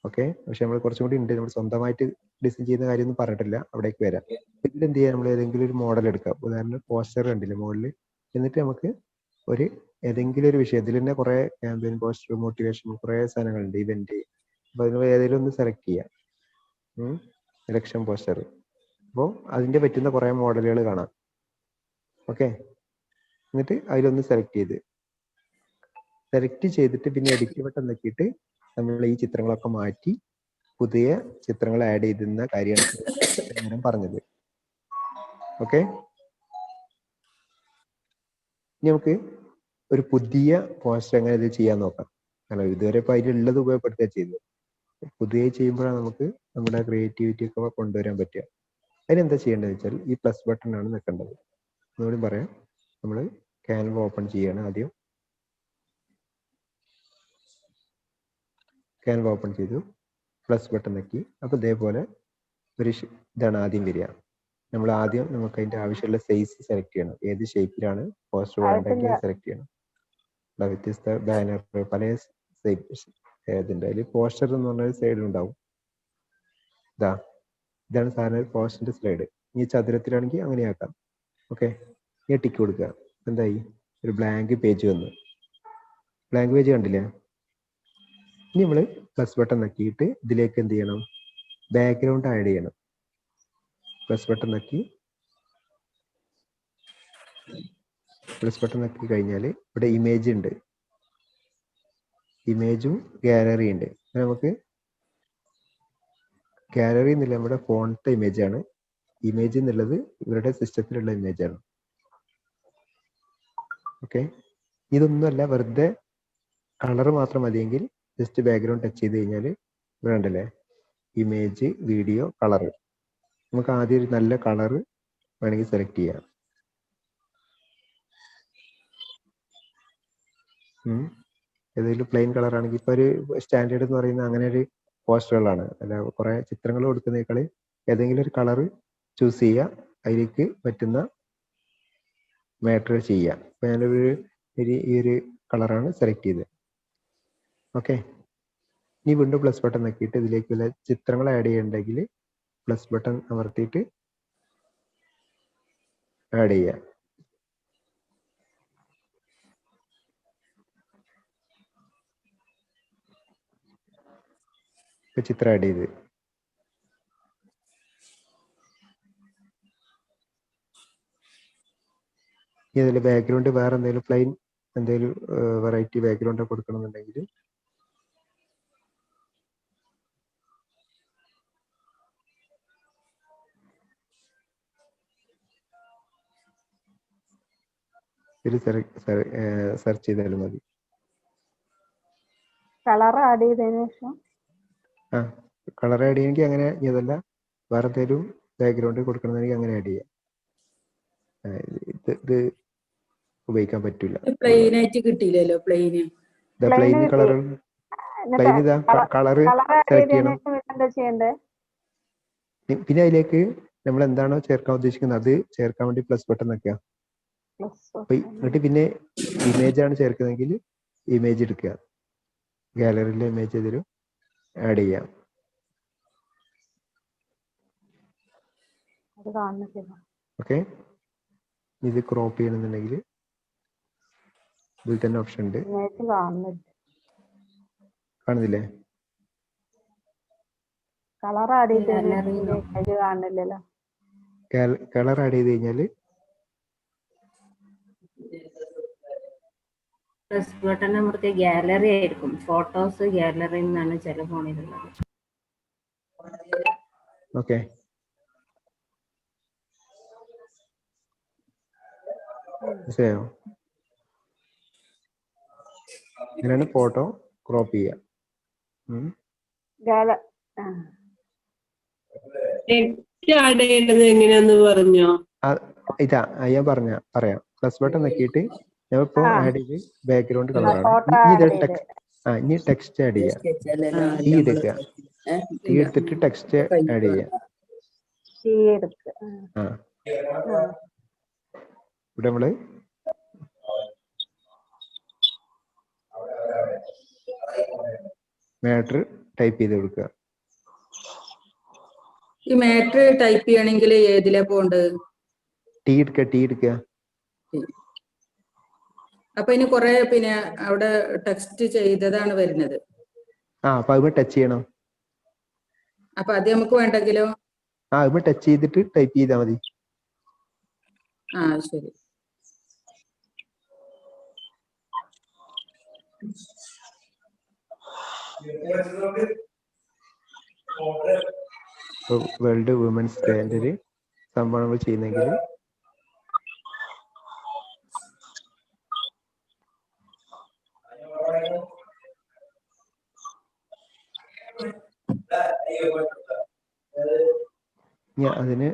ഓക്കെ, പക്ഷെ നമ്മൾ കുറച്ചും കൂടി ഉണ്ട്. നമ്മൾ സ്വന്തമായിട്ട് ഡിസൈൻ ചെയ്യുന്ന കാര്യമൊന്നും പറഞ്ഞിട്ടില്ല, അവിടേക്ക് വരാം. ഇതിൽ എന്ത് ചെയ്യാം, നമ്മൾ ഏതെങ്കിലും ഒരു മോഡൽ എടുക്കാം. ഉദാഹരണം പോസ്റ്റർ കണ്ടില്ലേ മുകളിൽ. എന്നിട്ട് നമുക്ക് ഏതെങ്കിലും ഒരു വിഷയം, ഇതിൽ തന്നെ കുറെ ക്യാമ്പയിൻ പോസ്റ്റർ, മോട്ടിവേഷൻ, കുറെ സാധനങ്ങളുണ്ട്, ഇവന്റ്. അപ്പൊ അതിന് ഏതെങ്കിലും ഒന്ന് സെലക്ട് ചെയ്യാം. Election poster. അപ്പോൾ അതിന്റെ പറ്റുന്ന കുറെ മോഡലുകൾ കാണാം. ഓക്കെ, എന്നിട്ട് അതിലൊന്ന് സെലക്ട് ചെയ്തിട്ട് പിന്നെ എഡിറ്റ് ബട്ടൺ നോക്കിയിട്ട് നമ്മൾ ഈ ചിത്രങ്ങളൊക്കെ മാറ്റി പുതിയ ചിത്രങ്ങൾ ആഡ് ചെയ്തിരുന്ന കാര്യമാണ് ഞാൻ പറഞ്ഞത്. ഓക്കെ, ഇനി നമുക്ക് ഒരു പുതിയ പോസ്റ്റർ എങ്ങനെ ഇത് ചെയ്യാൻ നോക്കാം. കാരണം ഇതുവരെ ഇപ്പൊ അതിലുള്ളത് ഉപയോഗപ്പെടുത്തുക ചെയ്തത്. പുതിയ ചെയ്യുമ്പോഴാണ് നമുക്ക് നമ്മുടെ ക്രിയേറ്റിവിറ്റി ഒക്കെ കൊണ്ടുവരാൻ പറ്റുക. അതിനെന്താ ചെയ്യേണ്ടത് വെച്ചാൽ ഈ പ്ലസ് ബട്ടൺ ആണ് നിൽക്കേണ്ടത്. ഒന്നുകൂടി പറയാം, നമ്മൾ ക്യാൻവ ഓപ്പൺ ചെയ്യാണ്. ആദ്യം ക്യാൻവ ഓപ്പൺ ചെയ്തു, പ്ലസ് ബട്ടൺ നോക്കി. അപ്പോൾ ഇതേപോലെ ഒരു ഇതാണ് ആദ്യം വരിക. നമ്മൾ ആദ്യം നമുക്ക് അതിന്റെ ആവശ്യമുള്ള സൈസ് സെലക്ട് ചെയ്യണം. ഏത് ഷേപ്പിലാണ് പോസ്റ്റർ വേണ്ടെങ്കിൽ സെലക്ട് ചെയ്യണം. വ്യത്യസ്ത ബാനർ പല ഇതിന്റെ അതിൽ പോസ്റ്റർ എന്ന് പറഞ്ഞ സൈഡിലുണ്ടാവും. ഇതാണ് സാധാരണ പോസ്റ്ററിന്റെ സ്ലൈഡ്. ഈ ചതുരത്തിലാണെങ്കിൽ അങ്ങനെ ആക്കാം. ഓക്കെ, ഈ ടിക്ക് കൊടുക്കുക. എന്തായി, ഒരു ബ്ലാങ്ക് പേജ് വന്നു. ബ്ലാങ്ക് പേജ് കണ്ടില്ലേ? ഇനി നമ്മൾ പ്ലസ് ബട്ടൺ നക്കിയിട്ട് ഇതിലേക്ക് എന്ത് ചെയ്യണം, ബാക്ക്ഗ്രൗണ്ട് ആഡ് ചെയ്യണം. പ്ലസ് ബട്ടൺ നക്കി കഴിഞ്ഞാൽ ഇവിടെ ഇമേജ് ഉണ്ട്, ഇമേജും ഗാലറി ഉണ്ട്. നമുക്ക് ഗാലറി എന്നില്ല, നമ്മുടെ ഫോണിന്റെ ഇമേജ് ആണ്. ഇമേജ് എന്നുള്ളത് ഇവരുടെ സിസ്റ്റത്തിലുള്ള ഇമേജ് ആണ്. ഓക്കെ, ഇതൊന്നുമല്ല, വെറുതെ കളർ മാത്രം മതിയെങ്കിൽ ജസ്റ്റ് ബാക്ക്ഗ്രൗണ്ട് ടച്ച് ചെയ്ത് കഴിഞ്ഞാൽ വേണ്ടല്ലേ, ഇമേജ്, വീഡിയോ, കളർ. നമുക്ക് ആദ്യം ഒരു നല്ല കളർ വേണമെങ്കിൽ സെലക്ട് ചെയ്യാം. ഏതെങ്കിലും പ്ലെയിൻ കളർ ആണെങ്കിൽ ഇപ്പൊ ഒരു സ്റ്റാൻഡേർഡ് എന്ന് പറയുന്നത് അങ്ങനെ ഒരു പോസ്റ്ററുകളാണ്. അല്ല, കുറെ ചിത്രങ്ങൾ കൊടുക്കുന്നേക്കാൾ ഏതെങ്കിലും ഒരു കളർ ചൂസ് ചെയ്യുക, അതിലേക്ക് പറ്റുന്ന മാറ്റർ ചെയ്യുക. അപ്പൊ ഞാനൊരു ഈ ഒരു കളറാണ് സെലക്ട് ചെയ്തത്. ഓക്കെ, ഇനി വീണ്ടും പ്ലസ് ബട്ടൺ നോക്കിയിട്ട് ഇതിലേക്ക് വല്ല ചിത്രങ്ങൾ ആഡ് ചെയ്യണമെങ്കിൽ പ്ലസ് ബട്ടൺ അമർത്തിയിട്ട് ആഡ് ചെയ്യുക. ഇപ്പൊ ചിത്രം ആഡ് ചെയ്ത് ഇതിൽ ബാക്ക്ഗ്രൗണ്ട് വേറെ എന്തെങ്കിലും പ്ലെയിൻ എന്തെങ്കിലും വെറൈറ്റി ബാക്ക്ഗ്രൗണ്ട് കൊടുക്കണമെന്നുണ്ടെങ്കിൽ ഇതിൽ സെർച്ച് ചെയ്താലും മതി. കളർ ആഡ് ചെയ്തതിനു ശേഷം കളർ ആഡ് ചെയ്യണമെങ്കിൽ അങ്ങനെ, ഇതല്ല വേറെ എന്തെങ്കിലും ബാക്ക്ഗ്രൗണ്ട് കൊടുക്കണമെങ്കിൽ അങ്ങനെ ആഡ് ചെയ്യാം. ഇത് ഉപയോഗിക്കാൻ പറ്റില്ല. പ്ലെയിൻ ആയിട്ട് കിട്ടിയില്ലല്ലോ. പ്ലെയിൻ കളർ പ്ലെയിൻ ഇതാ കളർ സെലക്ട് ചെയ്യണം. എന്താ ചെയ്യണ്ടേ? പിന്നെ അതിലേക്ക് നമ്മൾ എന്താണോ ചേർക്കാൻ ഉദ്ദേശിക്കുന്നത് അത് ചേർക്കാൻ വേണ്ടി പ്ലസ് ബട്ടൺ വെക്കുക. എന്നിട്ട് പിന്നെ ഇമേജ് ആണ് ചേർക്കുന്നതെങ്കിൽ ഇമേജ് എടുക്കുക, ഗാലറിയിലെ ഇമേജ് ഇതിൽ ആഡ് ചെയ്യാം. ഓക്കെ, ഇത് ക്രോപ്പ് ചെയ്യണമെന്നുണ്ടെങ്കിൽ ഇതിൽ തന്നെ ഓപ്ഷൻ ഉണ്ട്. കാണുന്നില്ലേ? കളർ ആഡ് കാണുന്നില്ലല്ലോ. കളർ ആഡ് ചെയ്ത് കഴിഞ്ഞാൽ പ്ലസ് ബട്ടൺ അമർത്തിയ ഗാലറി ആയിരിക്കും. ഫോട്ടോസ് ഗാലറി എന്നാണ് ചില ഫോണിലുള്ളത്. ഓക്കെ, മനസ്സിലായോ? ഇങ്ങനെയാണ് ഫോട്ടോ ക്രോപ്പ് ചെയ്യുക. ആഡ് ചെയ്യേണ്ടത് എങ്ങനെയാന്ന് പറഞ്ഞോ? ഇതാ ഞാൻ പറയാം. പ്ലസ് ബട്ടൺ നോക്കിയിട്ട് ഞാൻ ഇപ്പോ ആഡ് ചെയ്ത് ബാക്ക്ഗ്രൗണ്ട് കളറാണ്. ഫോട്ടോ ഇത് ആഡ് ചെയ്ത് ഇനി ടെക്സ്റ്റ് ആഡ് ചെയ്യാം. ടീ എടുക്കുക. ടീ എടുത്തിട്ട് ടെക്സ്റ്റ് ആഡ് ചെയ്യാം. ടീ എടുക്കുക. ഇവിടെ നമ്മള് മാറ്റർ ടൈപ്പ് ചെയ്ത് കൊടുക്കുക. ഈ മാറ്റർ ടൈപ്പ് ചെയ്യണമെങ്കിൽ ഏതിലാ പോണ്ടത്? ടീ എടുക്കുക. അപ്പൊ ഇനി കുറെ പിന്നെ അവിടെ ടെക്സ്റ്റ് ചെയ്തതാണ് വരുന്നത്. അപ്പൊ അത് ടച്ച് ചെയ്യണം. അപ്പൊ അത് നമുക്ക് വേണ്ടെങ്കിലോ? അത് ടച്ച് ചെയ്തിട്ട് ടൈപ്പ് ചെയ്താൽ മതി. ശരി. വേൾഡ് വുമൻസ് ഡേന്റെ ഒരു സംഭവം നമ്മൾ ചെയ്യുന്നെങ്കിൽ അതിന്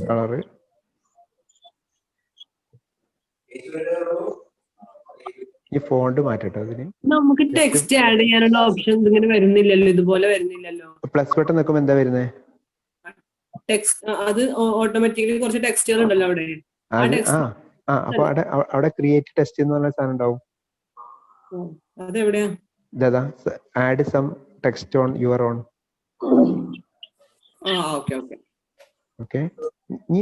കളറ് ഈ ഫോണ്ട് മാറ്റട്ടോ. അതിന് നമുക്ക് ടെക്സ്റ്റ് ആഡ് ചെയ്യാനുള്ള ഓപ്ഷൻ ഇങ്ങനെ വരുന്നില്ലല്ലോ, ഇതുപോലെ വരുന്നില്ലല്ലോ. പ്ലസ് ബട്ടൺ നോക്കുമ്പോ എന്താ വരുന്നത്? ടെക്സ്റ്റ് അത് ഓട്ടോമാറ്റിക്കലി കുറച്ച് ടെക്സ്റ്റുകൾ ഉണ്ടല്ലോ അവിടെ. അപ്പൊ അവിടെ ക്രിയേറ്റ് ടെക്സ്റ്റ് എന്ന് പറഞ്ഞ സാധനം ഉണ്ടാവും. അതെവിടെയാ? ഇതാ add some text on your own. Okay. ഇനി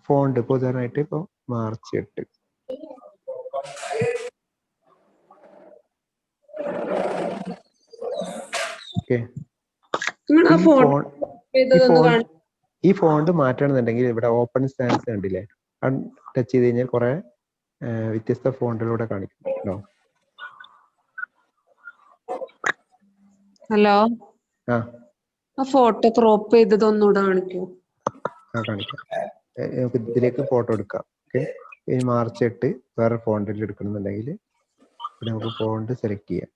ഫോണ്ട് ഇപ്പൊ ഉദാഹരണമായിട്ട് ഇപ്പൊ മാർച്ച് 8. ഓക്കെ. ഈ ഫോണ്ട് മാറ്റണമെന്നുണ്ടെങ്കിൽ ഇവിടെ ഓപ്പൺ സ്റ്റാൻസ് കണ്ടില്ലേ? ടച്ച് ചെയ്ത് കഴിഞ്ഞാൽ കുറെ വ്യത്യസ്ത ഫോണ്ടുകളിലൂടെ കാണിക്കുന്നുണ്ടോ? ഹലോ, ഫോട്ടോ ക്രോപ്പ് ചെയ്തത് ഒന്നുകൂടെ കാണിക്കൂ? കാണിക്കാം. നമുക്ക് ഇതിലേക്ക് ഫോട്ടോ എടുക്കാം. ഓക്കെ. ഇനി മാർച്ച് 8 വേറെ ഫോണ്ടിൽ എടുക്കണമെന്നുണ്ടെങ്കിൽ ഇവിടെ നമുക്ക് ഫോണ്ട് സെലക്ട് ചെയ്യാം.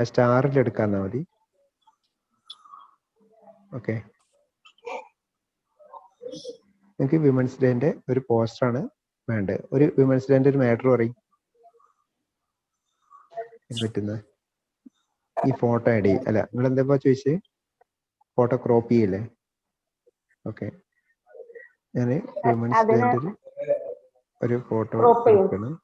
സ്റ്റാറിൽ എടുക്കാന്നാ മതി. ഓക്കെ. നിങ്ങൾക്ക് വിമൻസ് ഡേന്റെ ഒരു പോസ്റ്ററാണ് വേണ്ടത്. ഒരു വിമൻസ് ഡേന്റെ ഒരു മാറ്റർ പറയും പറ്റുന്നത്. ഈ ഫോട്ടോ ആഡ് ചെയ്യും. അല്ല, നിങ്ങൾ എന്താ ചോദിച്ച് ഫോട്ടോ ക്രോപ്പ് ചെയ്യില്ലേ? ഓക്കെ. ഞാൻ വിമൻസ് ഡേന്റെ ഒരു ഫോട്ടോ എടുക്കണം.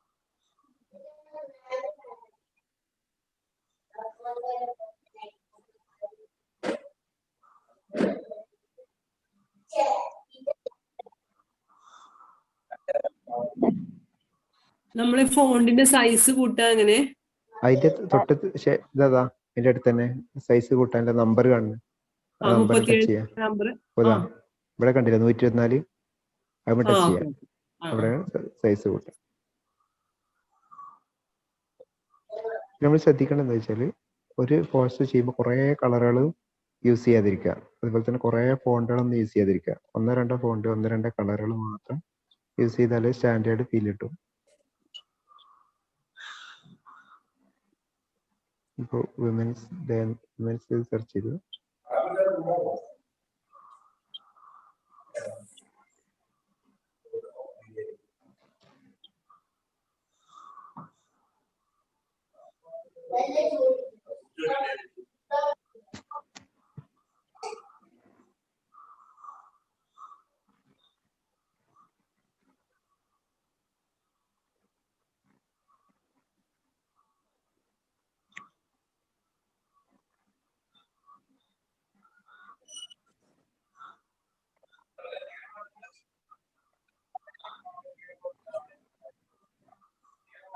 നമ്മളെ ഫോണ്ടിന്റെ സൈസ് കൂട്ടാ അങ്ങനെ? അതിന്റെ തൊട്ട് ഇതാ അതിന്റെ അടുത്ത് തന്നെ സൈസ് കൂട്ടാനുള്ള നമ്പർ കാണുന്നു. നമ്പർ ടച്ച് ചെയ്യാം. ഇവിടെ കണ്ടില്ല 124. അവിടെ ടച്ച് ചെയ്യാം. അവിടെ സൈസ് കൂട്ടാം. നമ്മൾ ശ്രദ്ധിക്കണം എന്താ വെച്ചാല് ഒരു പോസ്റ്റ് ചെയ്യുമ്പോൾ കുറെ കളറുകൾ യൂസ് ചെയ്യാതിരിക്കുക. അതുപോലെ തന്നെ കുറെ ഫോണ്ടുകളൊന്നും യൂസ് ചെയ്യാതിരിക്കുക. 1-2 ഫോണ്ട് 1-2 കളറുകൾ മാത്രം യൂസ് ചെയ്താൽ സ്റ്റാൻഡേർഡ് ഫീൽ കിട്ടും. ഇപ്പോൾ വിമൻസ് സെർച്ച് ചെയ്തു.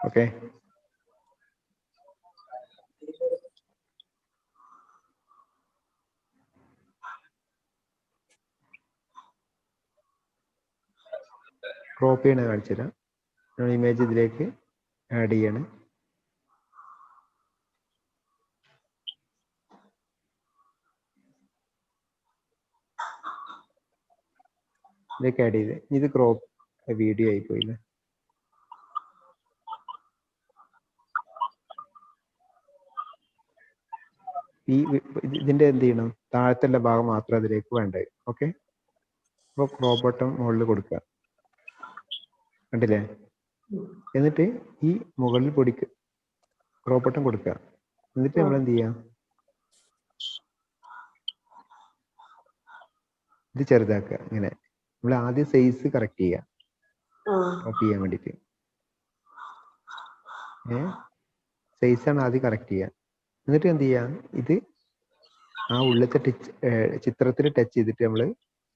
ഓക്കെ. ക്രോപ്പ് ചെയ്യണ കാണിച്ചു തരാം. ഇമേജ് ഇതിലേക്ക് ആഡ് ചെയ്യാണ്. ഇതിലേക്ക് ആഡ് ചെയ്ത് ഇത് ക്രോപ്പ് വീഡിയോ ആയി പോയില്ലേ? ഇതിന്റെ എന്ത് ചെയ്യണം, താഴത്തുള്ള ഭാഗം മാത്രം അതിലേക്ക് വേണ്ടത്. ഓക്കെ, അപ്പോൾ ക്രോപ്പ് ബട്ടൺ മുകളിൽ കൊടുക്കുക, കണ്ടില്ലേ? എന്നിട്ട് ഈ മുകളിൽ ക്രോപ്പ് ബട്ടൺ കൊടുക്കുക. എന്നിട്ട് നമ്മൾ എന്ത് ചെയ്യാം, ഇത് ചെറുതാക്കുക. ഇങ്ങനെ നമ്മൾ ആദ്യം സൈസ് കറക്റ്റ് ചെയ്യുക, ക്രോപ്പ് ചെയ്യാൻ വേണ്ടിയിട്ട്. സൈസാണ് ആദ്യം കറക്റ്റ് ചെയ്യുക. എന്നിട്ട് എന്ത് ചെയ്യാം, ഇത് ആ ഉള്ളിലത്തെ ചിത്രത്തിൽ ടച്ച് ചെയ്തിട്ട് നമ്മൾ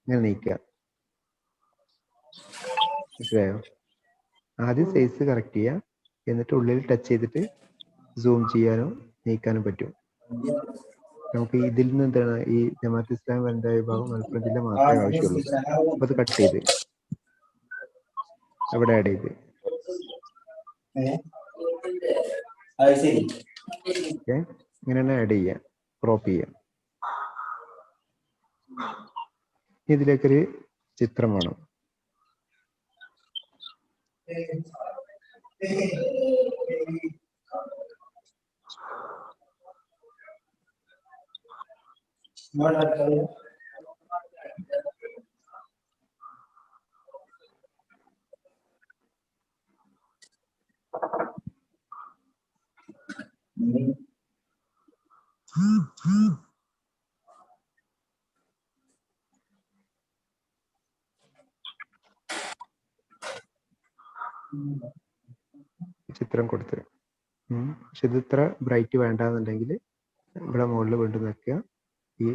ഇങ്ങനെ നീക്കുക. മനസ്സിലായോ? ആദ്യം സൈസ് കറക്റ്റ് ചെയ്യുക, എന്നിട്ട് ഉള്ളിൽ ടച്ച് ചെയ്തിട്ട് സൂം ചെയ്യാനോ നീക്കാനും പറ്റും. നമുക്ക് ഇതിൽ നിന്ന് എന്താണ് ഈ ജമാഅത്ത് ഇസ്ലാമി വനിതാ വിഭാഗം മലപ്പുറം ജില്ല മാത്രമേ ആവശ്യമുള്ളൂ. അപ്പൊ അത് കട്ട് ചെയ്ത് അവിടെ ആഡ് ചെയ്ത് ഓക്കെ, ഇങ്ങനെയാണ് ആഡ് ചെയ്യുക, ക്രോപ്പ് ചെയ്യാം. ഇതിലേക്കൊരു ചിത്രം വേണം. ചിത്രം കൊടുത്ത് പക്ഷെ ഇത് ഇത്ര ബ്രൈറ്റ് വേണ്ടെന്നുണ്ടെങ്കിൽ ഇവിടെ മുകളിൽ വീണ്ടും വെക്കുക. ഈ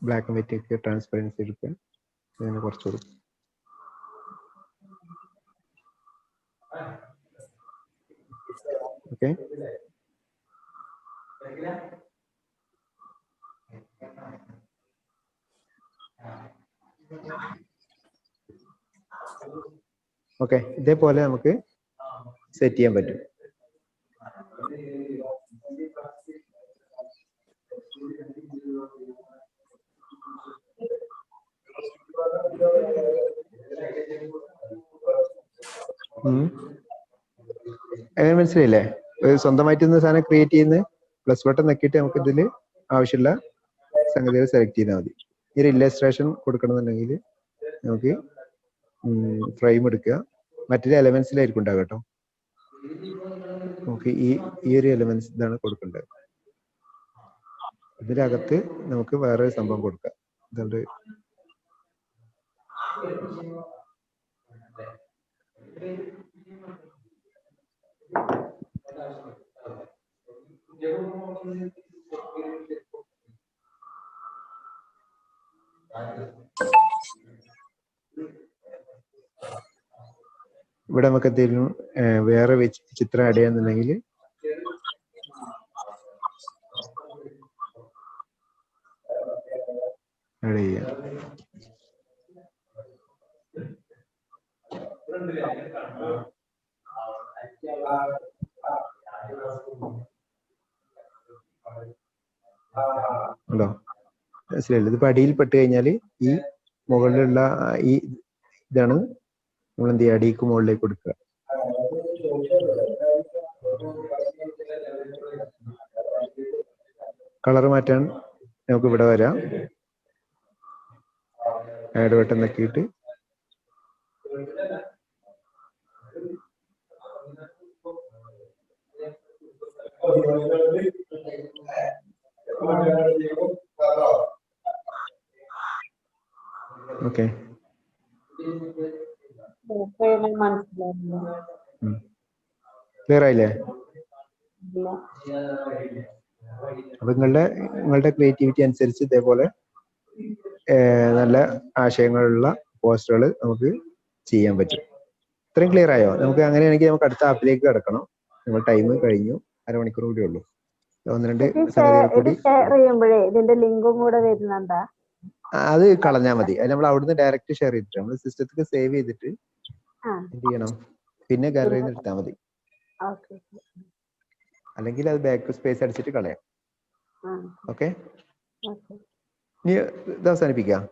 ബ്ലാക്ക് ആൻഡ് വൈറ്റ് ഒക്കെ ട്രാൻസ്പെറൻസി എടുക്കുക, അങ്ങനെ കുറച്ച് കൊടുക്കും. ഓക്കെ, ഓക്കെ, ഇതേപോലെ നമുക്ക് സെറ്റ് ചെയ്യാൻ പറ്റും. എങ്ങനെ മനസ്സിലായില്ലേ? സ്വന്തമായിട്ട് ഇന്ന് സാധനം ക്രിയേറ്റ് ചെയ്യുന്ന പ്ലസ് ബട്ടൺ നോക്കിയിട്ട് നമുക്ക് ഇതിൽ ആവശ്യമുള്ള സംഗതികൾ സെലക്ട് ചെയ്താൽ മതി. ഈ ഒരു ഇല്ലസ്ട്രേഷൻ കൊടുക്കണമെന്നുണ്ടെങ്കിൽ നമുക്ക് ഫ്രെയിം എടുക്കുക, മറ്റൊരു എലമെന്റ്സിലായിരിക്കും ഉണ്ടാവുക കേട്ടോ. നമുക്ക് ഈ ഒരു എലമെന്റ്സ് ഇതാണ് കൊടുക്കേണ്ടത്. ഇതിനകത്ത് നമുക്ക് വേറെ സംഭവം കൊടുക്കാം. ഇതുകൊണ്ട് ഇവിടെ നമുക്ക് എന്തെങ്കിലും വേറെ ചിത്രം ആഡ് ചെയ്യാന്നുണ്ടെങ്കിൽ ആഡ് ചെയ്യാം. ഉണ്ടോ? മനസ്സിലായില്ലേ? ഇതിപ്പോ അടിയിൽ പെട്ട് കഴിഞ്ഞാൽ ഈ മുകളിലുള്ള ഈ ഇതാണ് നമ്മൾ എന്ത് ചെയ്യുക, അടിക്ക് മുകളിലേക്ക് കൊടുക്കുക. കളർ മാറ്റാൻ നമുക്ക് ഇവിടെ വരാം, ആഡ് ബട്ടൺ നോക്കിയിട്ട് ഓക്കെ. ക്ലിയർ ആയില്ലേ? അപ്പൊ നിങ്ങളുടെ ക്രിയേറ്റിവിറ്റി അനുസരിച്ച് ഇതേപോലെ നല്ല ആശയങ്ങളുള്ള പോസ്റ്ററുകൾ നമുക്ക് ചെയ്യാൻ പറ്റും. ഇത്രയും ക്ലിയർ ആയോ? നമുക്ക് അങ്ങനെയാണെങ്കിൽ നമുക്ക് അടുത്ത ആപ്പിലേക്ക് കിടക്കണം. നമ്മൾ ടൈം കഴിഞ്ഞു, അരമണിക്കൂർ കൂടി ഉള്ളൂ. ഒന്ന് രണ്ട് സംഗതികൾ കൂടി ഇതിന്റെ ലിങ്കും കൂടെ വരുന്നുണ്ടാ? അത് കളഞ്ഞാൽ മതി. അത് നമ്മൾ അവിടുന്ന് ഡയറക്റ്റ് ഷെയർ ചെയ്തിട്ട് നമ്മൾ സിസ്റ്റത്തിൽ സേവ് ചെയ്തിട്ട് എന്ത് ചെയ്യണം, പിന്നെ ഗാലറിയിൽ നിന്ന് എടുത്താൽ മതി. അല്ലെങ്കിൽ അത് ബാക്ക് സ്പേസ് അടിച്ചിട്ട് കളയാം. ഓക്കെ, ഇനി ഇത് അവസാനിപ്പിക്കാം.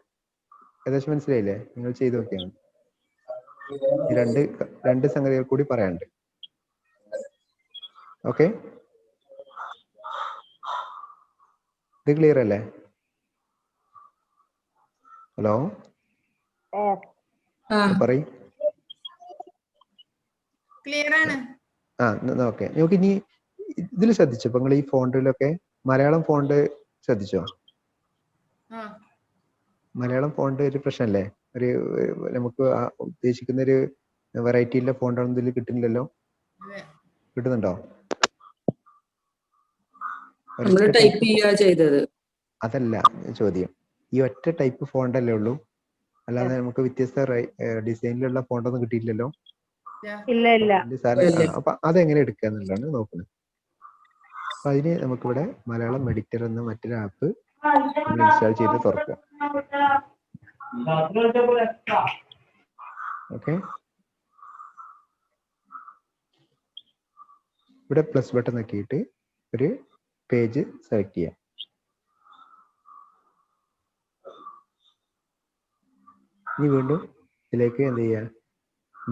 ഏകദേശം മനസ്സിലായില്ലേ? നിങ്ങൾ ചെയ്ത് നോക്കിയാണ്. ഈ രണ്ട് സംഗതികൾ കൂടി പറയാനുണ്ട്. ഓക്കെ, ഇത് ക്ലിയർ അല്ലേ? ഹലോ ആ പറയും. ക്ലിയർ ആണ്. ഓക്കെ. നമുക്ക് ഇനി ഇതിൽ ശ്രദ്ധിച്ചോ? ഇപ്പൊ നിങ്ങൾ ഈ ഫോണ്ടിലൊക്കെ മലയാളം ഫോണ്ട് ശ്രദ്ധിച്ചോ? മലയാളം ഫോണ്ട് ഒരു പ്രശ്നമല്ലേ? ഒരു നമുക്ക് ഉദ്ദേശിക്കുന്ന ഒരു വെറൈറ്റിയിലെ ഫോണ്ടാണെന്ന് ഇതിൽ കിട്ടുന്നില്ലല്ലോ. കിട്ടുന്നുണ്ടോ? നമ്മൾ ടൈപ്പ് ചെയ്യുക ചെയ്തത്. അതല്ല ചോദ്യം. ഈ ഒറ്റ ടൈപ്പ് ഫോണ്ട് അല്ലേ ഉള്ളൂ? അല്ലാതെ നമുക്ക് വ്യത്യസ്ത ഡിസൈനിലുള്ള ഫോണ്ടൊന്നും കിട്ടിയില്ലല്ലോ. ഇല്ല. അപ്പൊ അതെങ്ങനെ എടുക്കുക എന്നുള്ളതാണ് നോക്കുന്നത്. അപ്പൊ അതിന് നമുക്കിവിടെ മലയാളം എഡിറ്റർ എന്ന മറ്റൊരു ആപ്പ് ഇൻസ്റ്റാൾ ചെയ്ത് തുറക്കുക. ഓക്കെ. ഇവിടെ പ്ലസ് ബട്ടൺ നോക്കിയിട്ട് ഒരു പേജ് സെലക്ട് ചെയ്യാം. ഇനി വീണ്ടും ഇതിലേക്ക് എന്ത് ചെയ്യുക?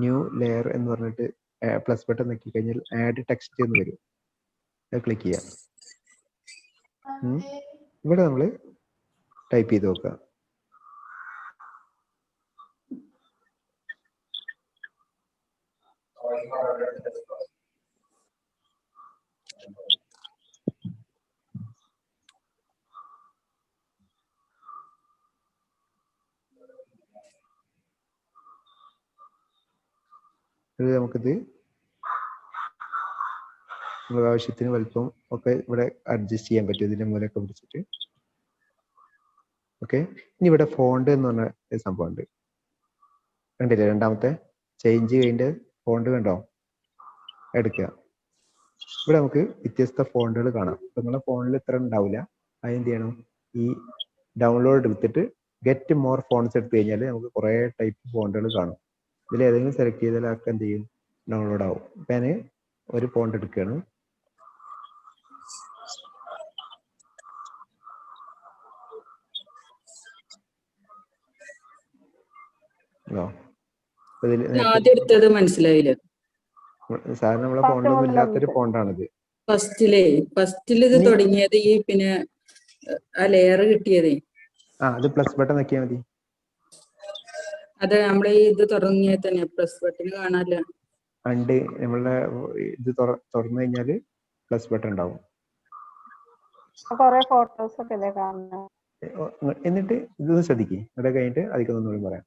ന്യൂ ലെയർ എന്ന് പറഞ്ഞിട്ട് പ്ലസ് ബട്ടൺ നോക്കി കഴിഞ്ഞാൽ ആഡ് ടെക്സ്റ്റ് എന്ന് വരും. അത് ക്ലിക്ക് ചെയ്യാം. ഇവിടെ നമ്മൾ ടൈപ്പ് ചെയ്ത് നോക്കുക. ഇത് നമുക്കിത് നമ്മുടെ ആവശ്യത്തിന് വലിപ്പം ഒക്കെ ഇവിടെ അഡ്ജസ്റ്റ് ചെയ്യാൻ പറ്റും. ഇതിന്റെ മൂലമൊക്കെ പിടിച്ചിട്ട്. ഓക്കെ. ഇനി ഇവിടെ ഫോണ്ട് എന്ന് പറഞ്ഞ ഒരു സംഭവമുണ്ട്. കണ്ടില്ലേ? രണ്ടാമത്തെ ചേഞ്ച് കഴിഞ്ഞ ഫോണ്ട് കണ്ടോ? എടുക്കുക. ഇവിടെ നമുക്ക് വ്യത്യസ്ത ഫോണ്ടുകൾ കാണാം. നിങ്ങളുടെ ഫോണിൽ ഇത്ര ഉണ്ടാവില്ല. അതെന്ത് ചെയ്യണം? ഈ ഡൗൺലോഡ് എടുത്തിട്ട് ഗെറ്റ് മോർ ഫോൺസ് എടുത്തു കഴിഞ്ഞാൽ നമുക്ക് കുറേ ടൈപ്പ് ഫോണ്ടുകൾ കാണും. ഇതിൽ ഏതെങ്കിലും സെലക്ട് ചെയ്താൽ ആൾക്ക് എന്ത് ചെയ്യും? ഡൗൺലോഡ് ആവും. ഇപ്പം ഞാൻ ഒരു ഫോണ്ട് എടുക്കുകയാണ്. ആദ്യം എടുത്തത് മനസ്സിലായില്ല. സാധാരണ നമ്മളെ ഫോണിലൊന്നും ഇല്ലാത്തൊരു ഫോണ്ടാണിത്. ഫസ്റ്റിൽ ഇത് തുടങ്ങിയത് ഈ പിന്നെ ആ ലെയർ കിട്ടിയതേ. അത് പ്ലസ് ബട്ടൺ നോക്കിയാൽ മതി. അതെ, നമ്മളെ ഇത് തുടങ്ങിയ തന്നെ പ്ലസ് ബട്ടൺ കാണാല്ല. ഉണ്ട്. നമ്മളുടെ ഇത് തുറന്നു കഴിഞ്ഞാല് പ്ലസ് ബട്ടൺ ഉണ്ടാവും. കൊറേ ഫോട്ടോസ് ഒക്കെ അല്ലേ കാണുന്നത്. എന്നിട്ട് ഇതൊന്ന് ശ്രദ്ധിക്കുക. ഇവിടെ കഴിഞ്ഞിട്ട് അതിലേക്ക് ഒന്നുകൂടി പറയാം.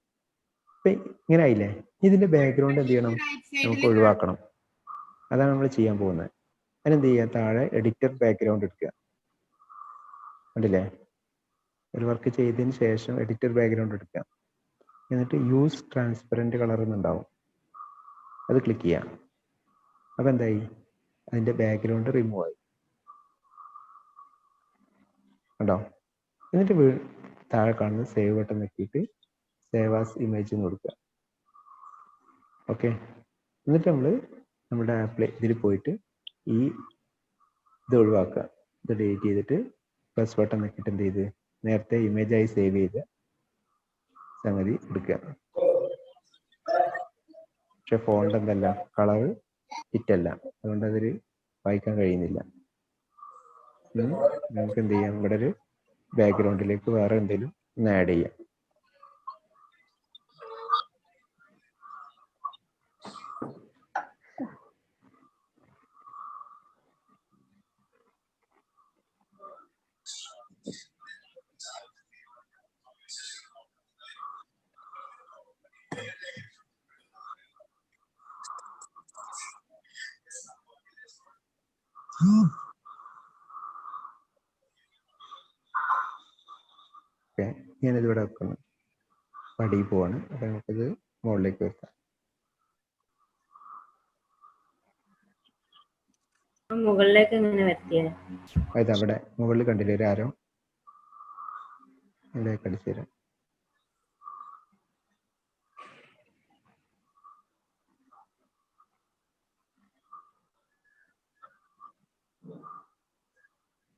ഇപ്പൊ ഇങ്ങനെ ആയില്ലേ? ഇതിന്റെ ബാക്ക്ഗ്രൗണ്ട് എന്ത് ചെയ്യണം? നമുക്ക് ഒഴിവാക്കണം. അതാണ് നമ്മൾ ചെയ്യാൻ പോകുന്നത്. അതിനെന്ത് ചെയ്യുക? താഴെ എഡിറ്റർ ബാക്ക്ഗ്രൗണ്ട് എടുക്കുക. കണ്ടില്ലേ? ഒരു വർക്ക് ചെയ്തതിന് ശേഷം എഡിറ്റർ ബാക്ക്ഗ്രൗണ്ട് എടുക്കുക. എന്നിട്ട് യൂസ് ട്രാൻസ്പെറൻറ്റ് കളർ എന്നുണ്ടാവും. അത് ക്ലിക്ക് ചെയ്യാം. അപ്പൊ എന്തായി? അതിന്റെ ബാക്ക്ഗ്രൗണ്ട് റിമൂവ് ആയി. കണ്ടോ? എന്നിട്ട് താഴെ കാണുന്ന സേവ് ബട്ടൺ നോക്കിയിട്ട് സേവ് ആസ് ഇമേജ് എന്ന് കൊടുക്കുക. ഓക്കെ. എന്നിട്ട് നമ്മുടെ ആപ്പിൽ ഇതിൽ പോയിട്ട് ഈ ഇത് ഒഴിവാക്കുക. ഇത് ഡിലീറ്റ് ചെയ്തിട്ട് പ്ലസ് ബട്ടൺ നോക്കിയിട്ട് എന്ത് ചെയ്ത് നേരത്തെ ഇമേജായി സേവ് ചെയ്ത് സംഗതി എടുക്കുക. പക്ഷെ ഫോണ്ട് എന്തല്ല, കളറ് ഫിറ്റല്ല. അതുകൊണ്ട് അതിൽ വായിക്കാൻ കഴിയുന്നില്ല. നമുക്ക് എന്ത് ചെയ്യാം? ഇവിടെ ഒരു ബാക്ക്ഗ്രൗണ്ടിലേക്ക് വേറെ എന്തെങ്കിലും ഒന്ന് ആഡ് ചെയ്യാം. ഓക്കെ. ഞാനിത് ഇവിടെ വെക്കുന്നു. പടിയിൽ പോവാണ്. അപ്പൊ നമുക്കിത് മുകളിലേക്ക് വെക്കാം. മുകളിലേക്ക് എങ്ങനെ വരുത്തിയത്? അത് അവിടെ മുകളിൽ കണ്ടില്ലേ ഒരു ആരോ? അതിലേക്ക് അടിച്ചു തരാം.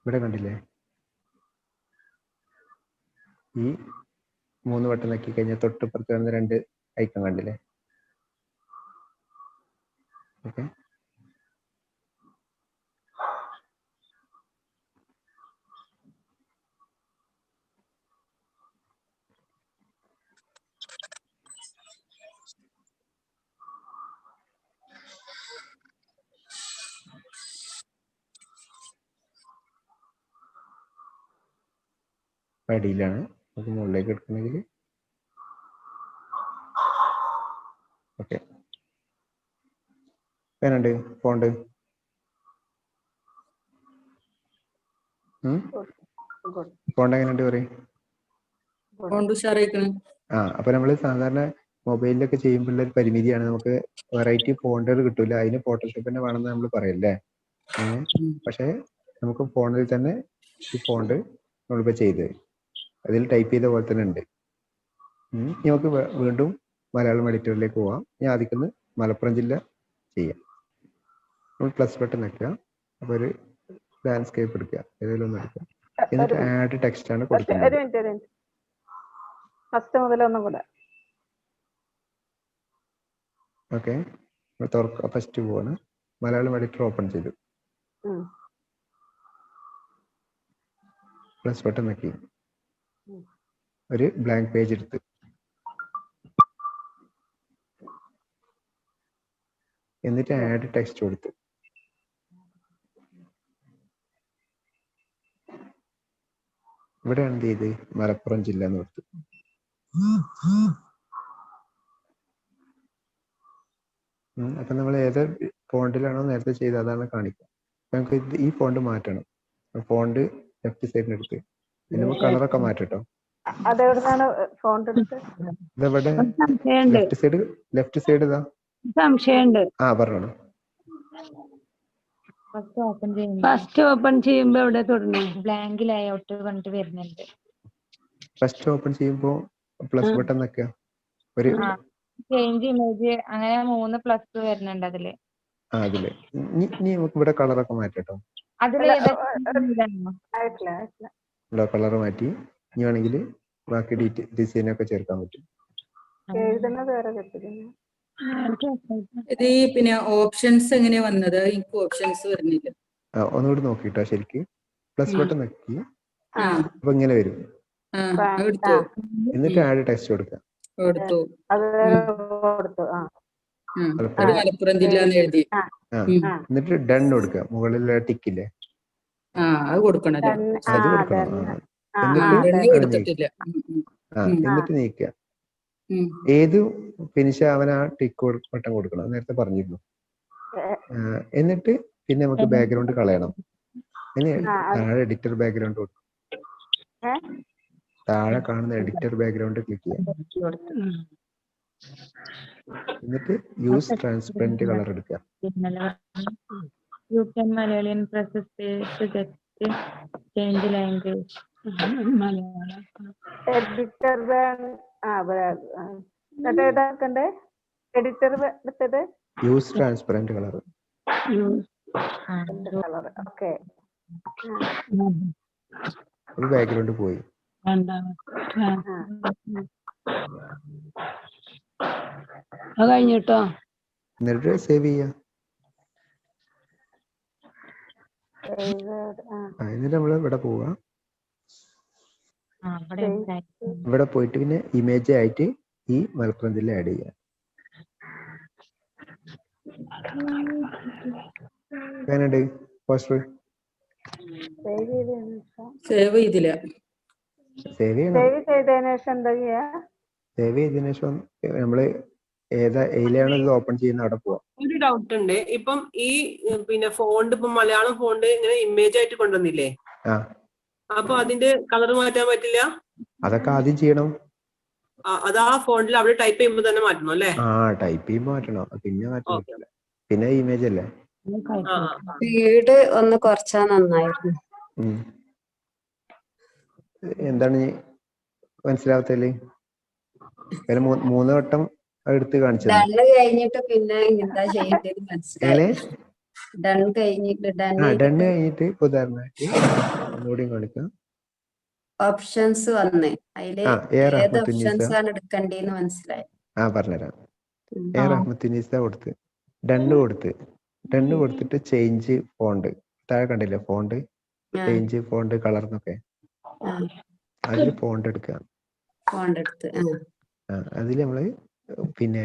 ഇവിടെ കണ്ടില്ലേ? ഈ 3 ബട്ടൺ നോക്കി കഴിഞ്ഞാൽ തൊട്ടിപ്പുറത്ത് വരുന്ന 2 ഐക്കൺ കണ്ടില്ലേ? ഓക്കെ. അടിയിലാണ്. നമുക്ക് മുകളിലേക്ക് എടുക്കണമെങ്കിൽ ഓക്കെ. എങ്ങനെയുണ്ട് ഫോണ്ട്? ഫോണ്ട് എങ്ങനെയുണ്ട് പറയും? കൊണ്ട് ഉഷാറായിക്കണ്. അപ്പൊ നമ്മൾ സാധാരണ മൊബൈലിലൊക്കെ ചെയ്യുമ്പോഴുള്ള ഒരു പരിമിതിയാണ്, നമുക്ക് വെറൈറ്റി ഫോണ്ടുകൾ കിട്ടൂല, അതിന് ഫോട്ടോഷോപ്പ് തന്നെ വേണമെന്ന് നമ്മൾ പറയല്ലേ. പക്ഷെ നമുക്ക് ഫോണിൽ തന്നെ ഈ ഫോണ്ട് നമ്മളിപ്പോൾ ചെയ്ത് അതിൽ ടൈപ്പ് ചെയ്ത പോലെ തന്നെ ഉണ്ട്. നമുക്ക് വീണ്ടും മലയാളം എഡിറ്ററിലേക്ക് പോവാം. ഞാൻ ആദ്യം മലപ്പുറം ജില്ല ചെയ്യാം. നമ്മൾ പ്ലസ് ബട്ടൺ വെക്കുക. അപ്പോൾ ഒരു ലാൻഡ്സ്കേപ്പ് എടുക്കുക, ഏതെങ്കിലും ഒന്ന് എടുക്കുക. എന്നിട്ട് ആഡ് ടെക്സ്റ്റ് ആണ് കൊടുക്കുന്നത്. ഒരു മിനിറ്റ് ഫസ്റ്റ് മുതൽ ഒന്നും കൂടെ. ഓക്കെ, തുറക്കുക. ഫസ്റ്റ് പോവാണ്. മലയാളം എഡിറ്റർ ഓപ്പൺ ചെയ്തു. പ്ലസ് ബട്ടൺ നോക്കി ഒരു ബ്ലാങ്ക് പേജ് എടുത്ത് എന്നിട്ട് ആഡ് ടെക്സ്റ്റ് കൊടുത്ത് ഇവിടെ എന്ത് ചെയ്ത് മലപ്പുറം ജില്ല എന്ന് കൊടുത്തു. അപ്പൊ നമ്മൾ ഏത് ഫോണ്ടിലാണോ നേരത്തെ ചെയ്തത് അതാണ് കാണിക്കുക. നമുക്ക് ഈ ഫോണ്ട് മാറ്റണം. ഫോണ്ട് ലെഫ്റ്റ് സൈഡിന് എടുത്ത് നമുക്ക് കളറൊക്കെ മാറ്റട്ടോ. അതെവിടുന്നാണ് ഫോണ്ട് എടുത്ത്? ഇതെവിടെ ലെഫ്റ്റ് സൈഡ് ഇതാ. സംശയമുണ്ട്. പറഞ്ഞോളൂ. ഫസ്റ്റ് ഓപ്പൺ ചെയ്യുമ്പോ എവിടെ തുടങ്ങി? ബ്ലാങ്ക് ലേഔട്ട് കണ്ടിട്ട് വരുന്നുണ്ട്. ഫസ്റ്റ് ഓപ്പൺ ചെയ്യുമ്പോ പ്ലസ് ബട്ടൺ വെക്കുക. ഒരു ചേഞ്ച് ഇമേജ് അങ്ങനെ 3 പ്ലസ് വരുന്നുണ്ട് അതില്. അതില് ഇനി നമുക്ക് ഇവിടെ കളറൊക്കെ മാറ്റട്ടോ. ഇവിടെ കളർ മാറ്റി ഇനി വേണമെങ്കിൽ ബാക്കി ഡിസൈൻ ഒക്കെ ചേർക്കാൻ പറ്റും. ഇത് പിന്നെ ഓപ്ഷൻസ് എങ്ങനെയാ വന്നത്? എനിക്ക് ഓപ്ഷൻസ് വരുന്നില്ല. ഒന്നുകൂടി നോക്കിട്ടോ ശരിക്ക്. പ്ലസ് ബട്ടൺ നോക്കി അപ്പൊ ഇങ്ങനെ വരും. എന്നിട്ട് ആഡ് ടെക്സ്റ്റ് കൊടുക്കുക. മലപ്പുറം ജില്ല എന്ന് എഴുതി. എന്നിട്ട് ഡൺ കൊടുക്കുക. മുകളിലുള്ള ടിക്കില്ലേ അത് കൊടുക്കണല്ലോ. അത് കൊടുക്കണം. എന്നിട്ട് നീക്കുക. ഏത് ഫിനിഷ് അവൻ ആ ടിക്ക് ബട്ടൺ കൊടുക്കണം, നേരത്തെ പറഞ്ഞിരുന്നു. എന്നിട്ട് പിന്നെ നമുക്ക് ബാക്ക്ഗ്രൗണ്ട് കളയണം. ഇനി താഴെ എഡിറ്റർ ബാക്ക്ഗ്രൗണ്ട് കൊടുക്കും. താഴെ കാണുന്ന എഡിറ്റർ ബാക്ക്ഗ്രൗണ്ട് ക്ലിക്ക് ചെയ്യാം. എന്നിട്ട് യൂസ് ട്രാൻസ്പെറന്റ് കളർ എടുക്കുക. Malayalam change language editor editor എടുത്തത് യൂസ് ട്രാൻസ്പെറന്റ് കളർ. ഓക്കെ, ഒരു ബാക്ക്ഗ്രൗണ്ട് പോയി. അത് കഴിഞ്ഞിട്ടോ എന്നിട്ട് സേവ് ചെയ്യാം. എന്നിട്ട് നമ്മൾ ഇവിടെ പോവുക. ഇവിടെ പോയിട്ട് പിന്നെ ഇമേജ് ആയിട്ട് ഈ മലപ്പുറം ജില്ല ആഡ് ചെയ്യാം. എങ്ങനെയുണ്ട് പോസ്റ്റർ? സേവ് ചെയ്തില്ല. സേവ് ചെയ്തതിനു ശേഷം നമ്മള് ഏതിലാണ് ഇത് ഓപ്പൺ ചെയ്യുന്ന അവിടെ പോവാം. ഒരു ഡൗട്ട് ഉണ്ട്. ഇപ്പം ഈ പിന്നെ ഫോണ്ട് ഇപ്പം മലയാളം ഫോണ്ട് ഇങ്ങനെ ഇമേജ് ആയിട്ട് കൊണ്ടുവന്നില്ലേ? അപ്പൊ അതിന്റെ കളർ മാറ്റാൻ പറ്റില്ല? അതൊക്കെ ആദ്യം ചെയ്യണം. അത് ആ ഫോണ്ടിൽ അവിടെ ടൈപ്പ് ചെയ്യുമ്പോൾ തന്നെ മാറ്റണം അല്ലേ? ടൈപ്പ് ചെയ്യുമ്പോൾ മാറ്റണം, പിന്നെ മാറ്റാൻ പറ്റില്ല. പിന്നെ ഇമേജ് അല്ലേ. സ്പീഡ് ഒന്ന് കുറച്ചാ നന്നായിരുന്നു. എന്താണ് മനസ്സിലാവത്തില്ലേ? 3 വട്ടം എടുത്ത് കാണിച്ചത്. ഡണ്ണ് കഴിഞ്ഞിട്ട് പിന്നെ എന്താ ചെയ്യേണ്ടത് മനസ്സിലായി. ഡണ്ണ് കഴിഞ്ഞിട്ട് ഉദാഹരണമായിട്ട് ഒന്നുകൂടി കാണിക്കാം. ഓപ്ഷൻസ് വന്നേ, അതില് ഏത് ഓപ്ഷൻസ് ആണ് എടുക്കേണ്ടതെന്ന് മനസ്സിലായി. പറഞ്ഞുതരാം. റഹ്മത്തുന്നീസ കൊടുത്ത് ഡണ്ണ് കൊടുത്തിട്ട് ചേഞ്ച് ഫോണ്ട് താഴെ കണ്ടില്ലേ? ഫോണ്ട് ചേഞ്ച് ഫോണ്ട് കളർ എന്നൊക്കെ അതിൽ ഫോണ്ട് എടുക്കുക. അതിൽ നമ്മള് പിന്നെ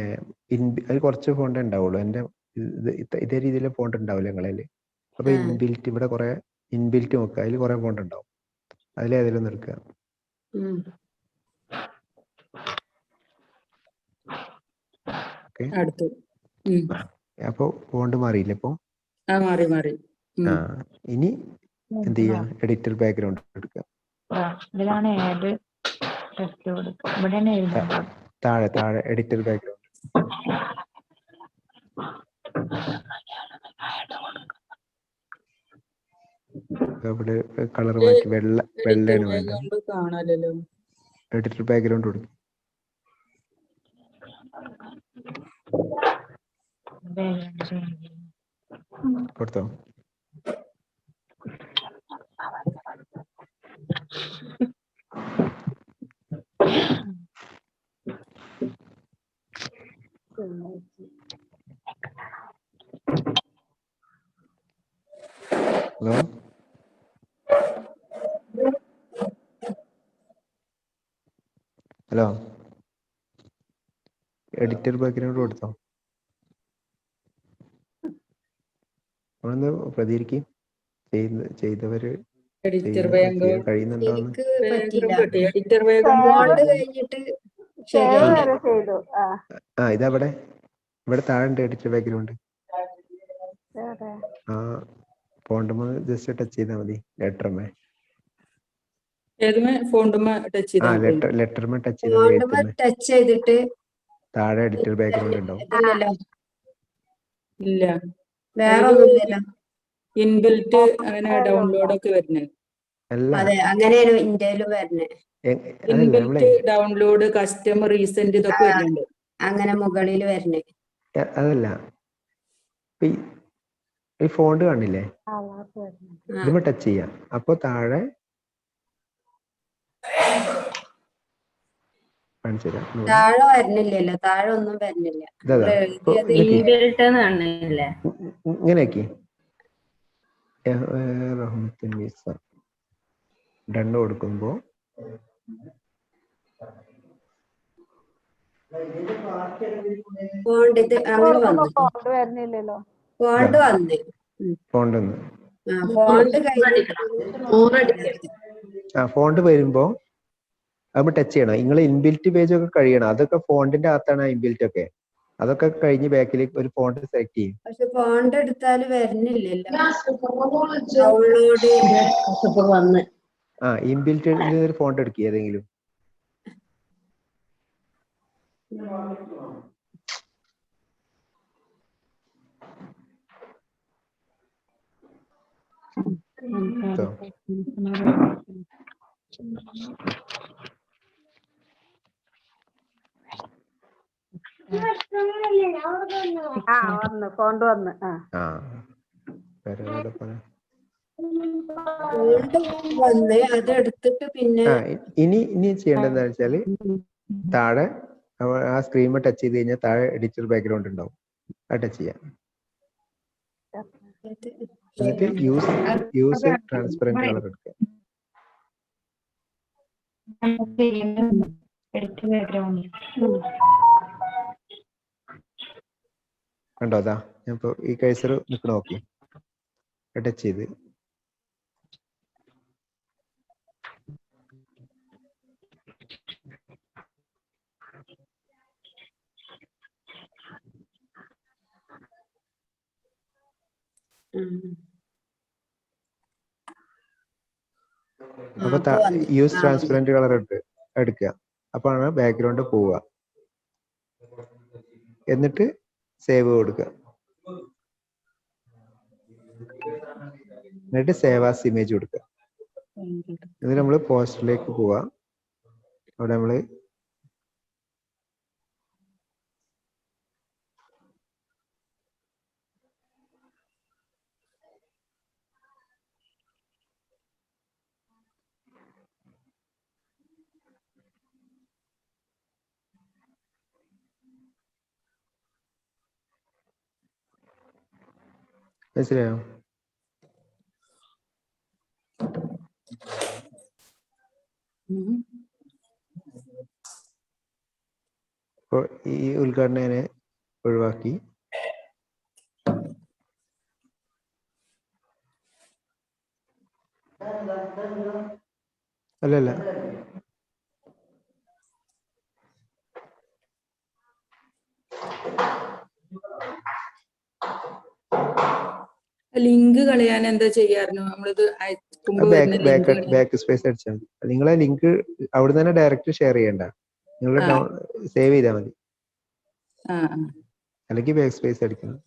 അതിൽ കുറച്ച് ഫോണ്ട് ഉണ്ടാവുള്ളൂ. ഇതേ രീതിയിലെ ഫോണ്ട് ഉണ്ടാവില്ല നിങ്ങളിൽ. അപ്പൊ ഇൻബിൽറ്റ് ഇവിടെ കുറെ ഇൻബിൽറ്റ് നോക്കുക. അതിൽ കുറെ ഫോണ്ട് ഉണ്ടാവും. അതിലേതെങ്കിലും എടുക്കുക. അടുത്തു. അപ്പൊ ഫോണ്ട് മാറിയില്ലേ ഇപ്പൊ? മാറി മാറി. ഇനി എന്ത് ചെയ്യാം? എഡിറ്റർ ബാക്ക്ഗ്രൗണ്ട് എടുക്കുക. ഇതിലാണ് ഏത് ടെസ്റ്റ് കൊടുക്കുക. ഇവിടെ താഴെ താഴെ എഡിറ്റർ ബാക്ക്ഗ്രൗണ്ട്. അവിടെ കളർ മാറ്റി വെള്ളയാണ് വേണ്ടത്. കാണാലോ. എഡിറ്റർ ബാക്ക്ഗ്രൗണ്ട് കൊടുക്കും. കൊടുത്തോ? ഹലോ, ഹലോ, എഡിറ്റർ ബാക്ക്ഗ്രൗണ്ട് കൊടുത്തോ? നമ്മളൊന്ന് പ്രതികരിക്കും. ചെയ്തവര് എഡിറ്റർ കഴിയുന്നുണ്ടോന്ന്. എനിക്ക് പറ്റിയില്ല. എഡിറ്റർ ഫോണ്ട് കഴിഞ്ഞിട്ട് ശരിയായില്ല. ഇതവിടെ ഇവിടെ താഴെ ഉണ്ട് എഡിറ്റർ ബാക്ക്ഗ്രൗണ്ട്. ഫോണ്ടുമ്മ ജസ്റ്റ് ടച്ച് ചെയ്താൽ മതി. ലെറ്റർമേ ടച്ച് ചെയ്താൽ ലെറ്റർമേ ടച്ച് ടച്ച് ചെയ്തിട്ട് താഴെ എഡിറ്റർ ബാക്ക്ഗ്രൗണ്ട് ഉണ്ടാവും. ഇല്ല, വേറെ ഒന്നുമില്ലല്ലോ. ഇൻബിൽറ്റ് അങ്ങനെ ഡൗൺലോഡ് ഒക്കെ വരുന്നത്. അതെ, അങ്ങനെയാണ് ഇന്ത്യയിൽ വരുന്നത്. ഇൻബിൽറ്റ് ഡൗൺലോഡ്, കസ്റ്റമർ റീസെന്റ് ഇതൊക്കെ വരുന്നുണ്ട്. അങ്ങനെ മുകളിൽ വരുന്നത്. അതല്ല, ഈ ഫോണ്ട് കാണില്ലേ? ഇതിമ്മ ടച്ച് ചെയ്യാം. അപ്പൊ താഴെ താഴെ വരുന്നില്ലല്ലോ. താഴെ ഒന്നും വരുന്നില്ല. ഇങ്ങനെയാക്കി ഡണ്ണ് കൊടുക്കുമ്പോ ഫോണ്ട് ഇത് അങ്ങനെ വന്നു. ഫോണ്ട് വന്ന് ഫോണ്ട് വരുമ്പോ അത് ടച്ച് ചെയ്യണം. നിങ്ങൾ ഇൻബിൽറ്റ് പേജ് ഒക്കെ കഴിയണം. അതൊക്കെ ഫോണ്ടിന്റെ അകത്താണ് ഇൻബിൽറ്റ് ഒക്കെ. അതൊക്കെ കഴിഞ്ഞ് ബാക്കിലേക്ക് ഒരു ഫോണ്ട് സെലക്ട് ചെയ്യും. പക്ഷെ ഫോണ്ട് എടുത്താൽ വരുന്നില്ലല്ലോ. ഡൗൺലോഡ് വന്ന് ഇൻബിൽറ്റ് ഒരു ഫോണ്ട് എടുക്കുക ഏതെങ്കിലും. ഫോണ്ട് വന്ന് വന്ന് അത് എടുത്തിട്ട് പിന്നെ ഇനി ചെയ്യേണ്ടതെന്ന് വെച്ചാല് താഴെ ആ സ്ക്രീൻ ടച്ച് ചെയ്ത് കഴിഞ്ഞാൽ താഴെ എഡിറ്റർ ബാക്ക്ഗ്രൗണ്ട് ഉണ്ടാവും. അത് ടച്ച് ചെയ്യാം. എന്നിട്ട് യൂസ് ട്രാൻസ്പെറന്റ് കളർ എടുക്കുക. കണ്ടോ? അതാ ഞാൻ ഇപ്പൊ ഈ കഴ്സർ നിൽക്കണ നോക്കി ടച്ച് ചെയ്ത് അപ്പൊ യൂസ് ട്രാൻസ്പെറന്റ് കളർ എടുക്കുക. അപ്പോഴാണ് ബാക്ക്ഗ്രൗണ്ട് പോവുക. എന്നിട്ട് സേവ് കൊടുക്കുക. എന്നിട്ട് സേവ് ആസ് ഇമേജ് കൊടുക്കുക. എന്നിട്ട് നമ്മള് പോസ്റ്ററിലേക്ക് പോവാ. അവിടെ നമ്മള് മനസ്സിലായോ? അപ്പോൾ ഈ ഉദ്ഘാടനം ഒഴിവാക്കി അല്ലല്ല ലിങ്ക് കളയാൻ എന്താ ചെയ്യാറുണ്ട് നമ്മളിത് അയക്കുമ്പോ വരുന്ന ലിങ്ക് ബാക്ക് സ്പേസ് അടിച്ചാൽ മതി. നിങ്ങളെ ലിങ്ക് അവിടെ തന്നെ ഡയറക്റ്റ് ഷെയർ ചെയ്യണ്ട, നിങ്ങൾ സേവ് ചെയ്താൽ മതി, അല്ലെങ്കിൽ ബാക്ക് സ്പേസ് അടിക്കണം.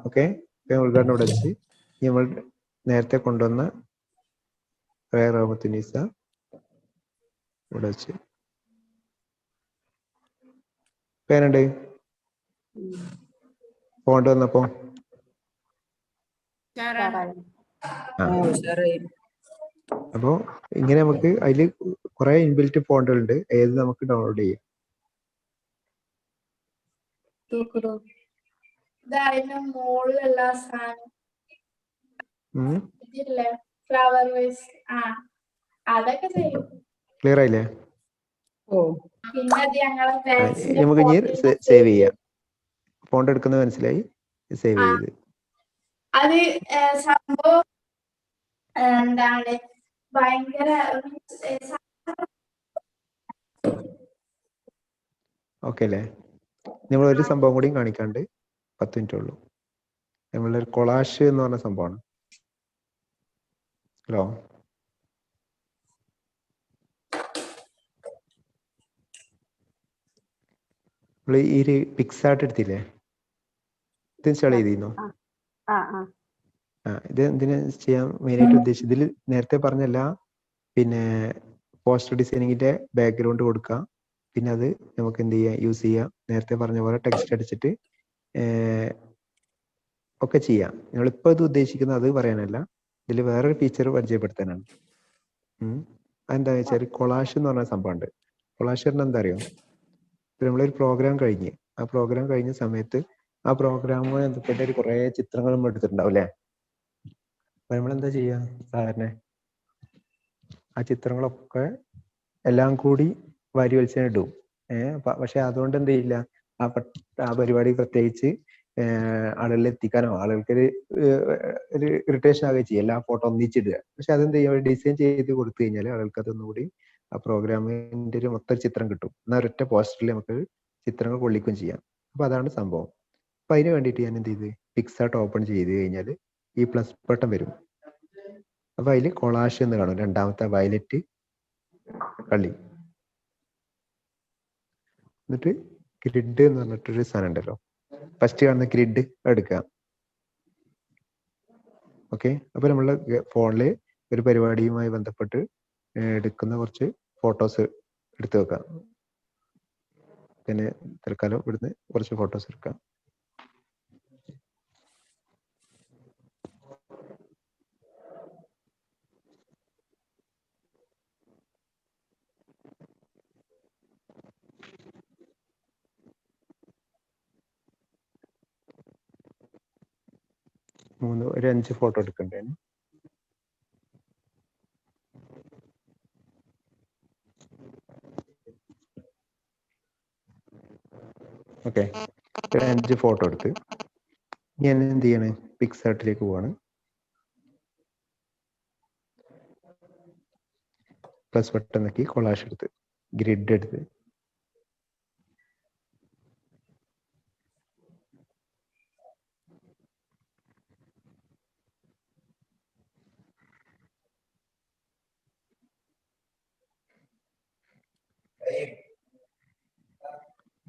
ഓക്കെ, ഉദ്ഘാടനം ഇവിടെ വെച്ച് നമ്മൾ നേരത്തെ കൊണ്ടുവന്ന റഹ്മത്തുന്നീസ ഇവിടെ വെച്ച് പേരുണ്ട് ഫോണ്ട് വന്നപ്പോ അപ്പോ ഇങ്ങനെ നമുക്ക് അതില് കുറെ ഇൻബിൽറ്റ് ഫോണ്ടുകൾ ഉണ്ട്, ഏത് നമുക്ക് ഡൗൺലോഡ് ചെയ്യാം. ക്ലിയർ ആയില്ലേ? നമുക്ക് ഇനി സേവ് ചെയ്യാം. ഫോണ്ട് എടുക്കുന്നത് മനസ്സിലായി, സേവ് ചെയ്ത് അത് സംഭവം എന്താണ് ഭയങ്കര ഓക്കെ അല്ലേ? നമ്മൾ ഒരു സംഭവം കൂടിയും കാണിക്കാണ്ട് 10 മിനിറ്റ് ഉള്ളൂ. നമ്മളൊരു കൊളാഷ് എന്ന് പറഞ്ഞ സംഭവമാണ്. ഹലോ, നമ്മൾ ഈ ഒരു പിക്സാർട്ട് എടുത്തില്ലേ, ഇത് ഇൻസ്റ്റാൾ ചെയ്തിരുന്നോ? ഇത് എന്തിനാ ചെയ്യാൻ മെയിനായിട്ട് ഉദ്ദേശിച്ചത്, ഇതിൽ നേരത്തെ പറഞ്ഞല്ല, പിന്നെ പോസ്റ്റർ ഡിസൈനിങ്ങിന്റെ ബാക്ക്ഗ്രൗണ്ട് കൊടുക്കുക, പിന്നെ അത് നമുക്ക് എന്ത് ചെയ്യാം, യൂസ് ചെയ്യാം. നേരത്തെ പറഞ്ഞ പോലെ ടെക്സ്റ്റ് അടിച്ചിട്ട് ഒക്കെ ചെയ്യാം. ഞങ്ങളിപ്പോൾ ഇത് ഉദ്ദേശിക്കുന്നത് അത് പറയാനല്ല, ഇതിൽ വേറൊരു ഫീച്ചർ പരിചയപ്പെടുത്താനാണ്. അതെന്താ വെച്ചാൽ കൊളാഷ് എന്ന് പറഞ്ഞ സംഭവമുണ്ട്. കൊളാഷ് പറഞ്ഞാൽ എന്താ അറിയോ, നമ്മളൊരു പ്രോഗ്രാം കഴിഞ്ഞ് ആ പ്രോഗ്രാം കഴിഞ്ഞ സമയത്ത് ആ പ്രോഗ്രാമുമായി ബന്ധപ്പെട്ട കുറേ ചിത്രങ്ങൾ നമ്മൾ എടുത്തിട്ടുണ്ടാവും അല്ലേ? അപ്പൊ നമ്മളെന്താ ചെയ്യുക, സാധാരണ ആ ചിത്രങ്ങളൊക്കെ എല്ലാം കൂടി വാരി വലിച്ചാൽ ഇടും. പക്ഷെ അതുകൊണ്ട് എന്ത് ചെയ്യില്ല, ആ പരിപാടി പ്രത്യേകിച്ച് ആളുകളിൽ എത്തിക്കാനോ ആളുകൾക്കൊരു ഇറിറ്റേഷൻ ആവുകയും ചെയ്യും, എല്ലാ ഫോട്ടോ ഒന്നിച്ചിടുക. പക്ഷെ അതെന്ത് ചെയ്യുക, ഡിസൈൻ ചെയ്ത് കൊടുത്തു കഴിഞ്ഞാൽ ആളുകൾക്ക് അതൊന്നുകൂടി ആ പ്രോഗ്രാമിന്റെ ഒരു മൊത്തം ചിത്രം കിട്ടും. എന്നാൽ ഒരൊറ്റ പോസ്റ്ററിൽ നമുക്ക് ചിത്രങ്ങൾ കൊള്ളിക്കുകയും ചെയ്യാം. അപ്പൊ അതാണ് സംഭവം. അപ്പൊ അതിന് വേണ്ടിയിട്ട് ഞാൻ എന്ത് ചെയ്ത്, പിക്സാർട്ട് ഓപ്പൺ ചെയ്ത് കഴിഞ്ഞാൽ ഈ പ്ലസ് ബട്ടൺ വരും. അപ്പൊ അതിൽ കൊളാഷ് എന്ന് കാണും, രണ്ടാമത്തെ വയലറ്റ് കള്ളി. എന്നിട്ട് ഗ്രിഡ് എന്ന് പറഞ്ഞിട്ടൊരു സാധനം ഉണ്ടല്ലോ, ഫസ്റ്റ് കാണുന്ന ഗ്രിഡ് എടുക്കുക. ഓക്കെ, അപ്പൊ നമ്മളെ ഫോണില് ഒരു പരിപാടിയുമായി ബന്ധപ്പെട്ട് എടുക്കുന്ന കുറച്ച് ഫോട്ടോസ് എടുത്തു വെക്കാം. പിന്നെ തൽക്കാലം ഇവിടുന്ന് കുറച്ച് ഫോട്ടോസ് എടുക്കാം. ഒരു 5 ഫോട്ടോ എടുക്കണ്ടേ? ഓക്കെ, 5 ഫോട്ടോ എടുത്ത് ഞാൻ എന്ത് ചെയ്യാണ്, പിക്സാർട്ടിലേക്ക് പോവാണ്. പ്ലസ് ബട്ടൺ നോക്കി കൊളാഷ് എടുത്ത് ഗ്രിഡ് എടുത്ത്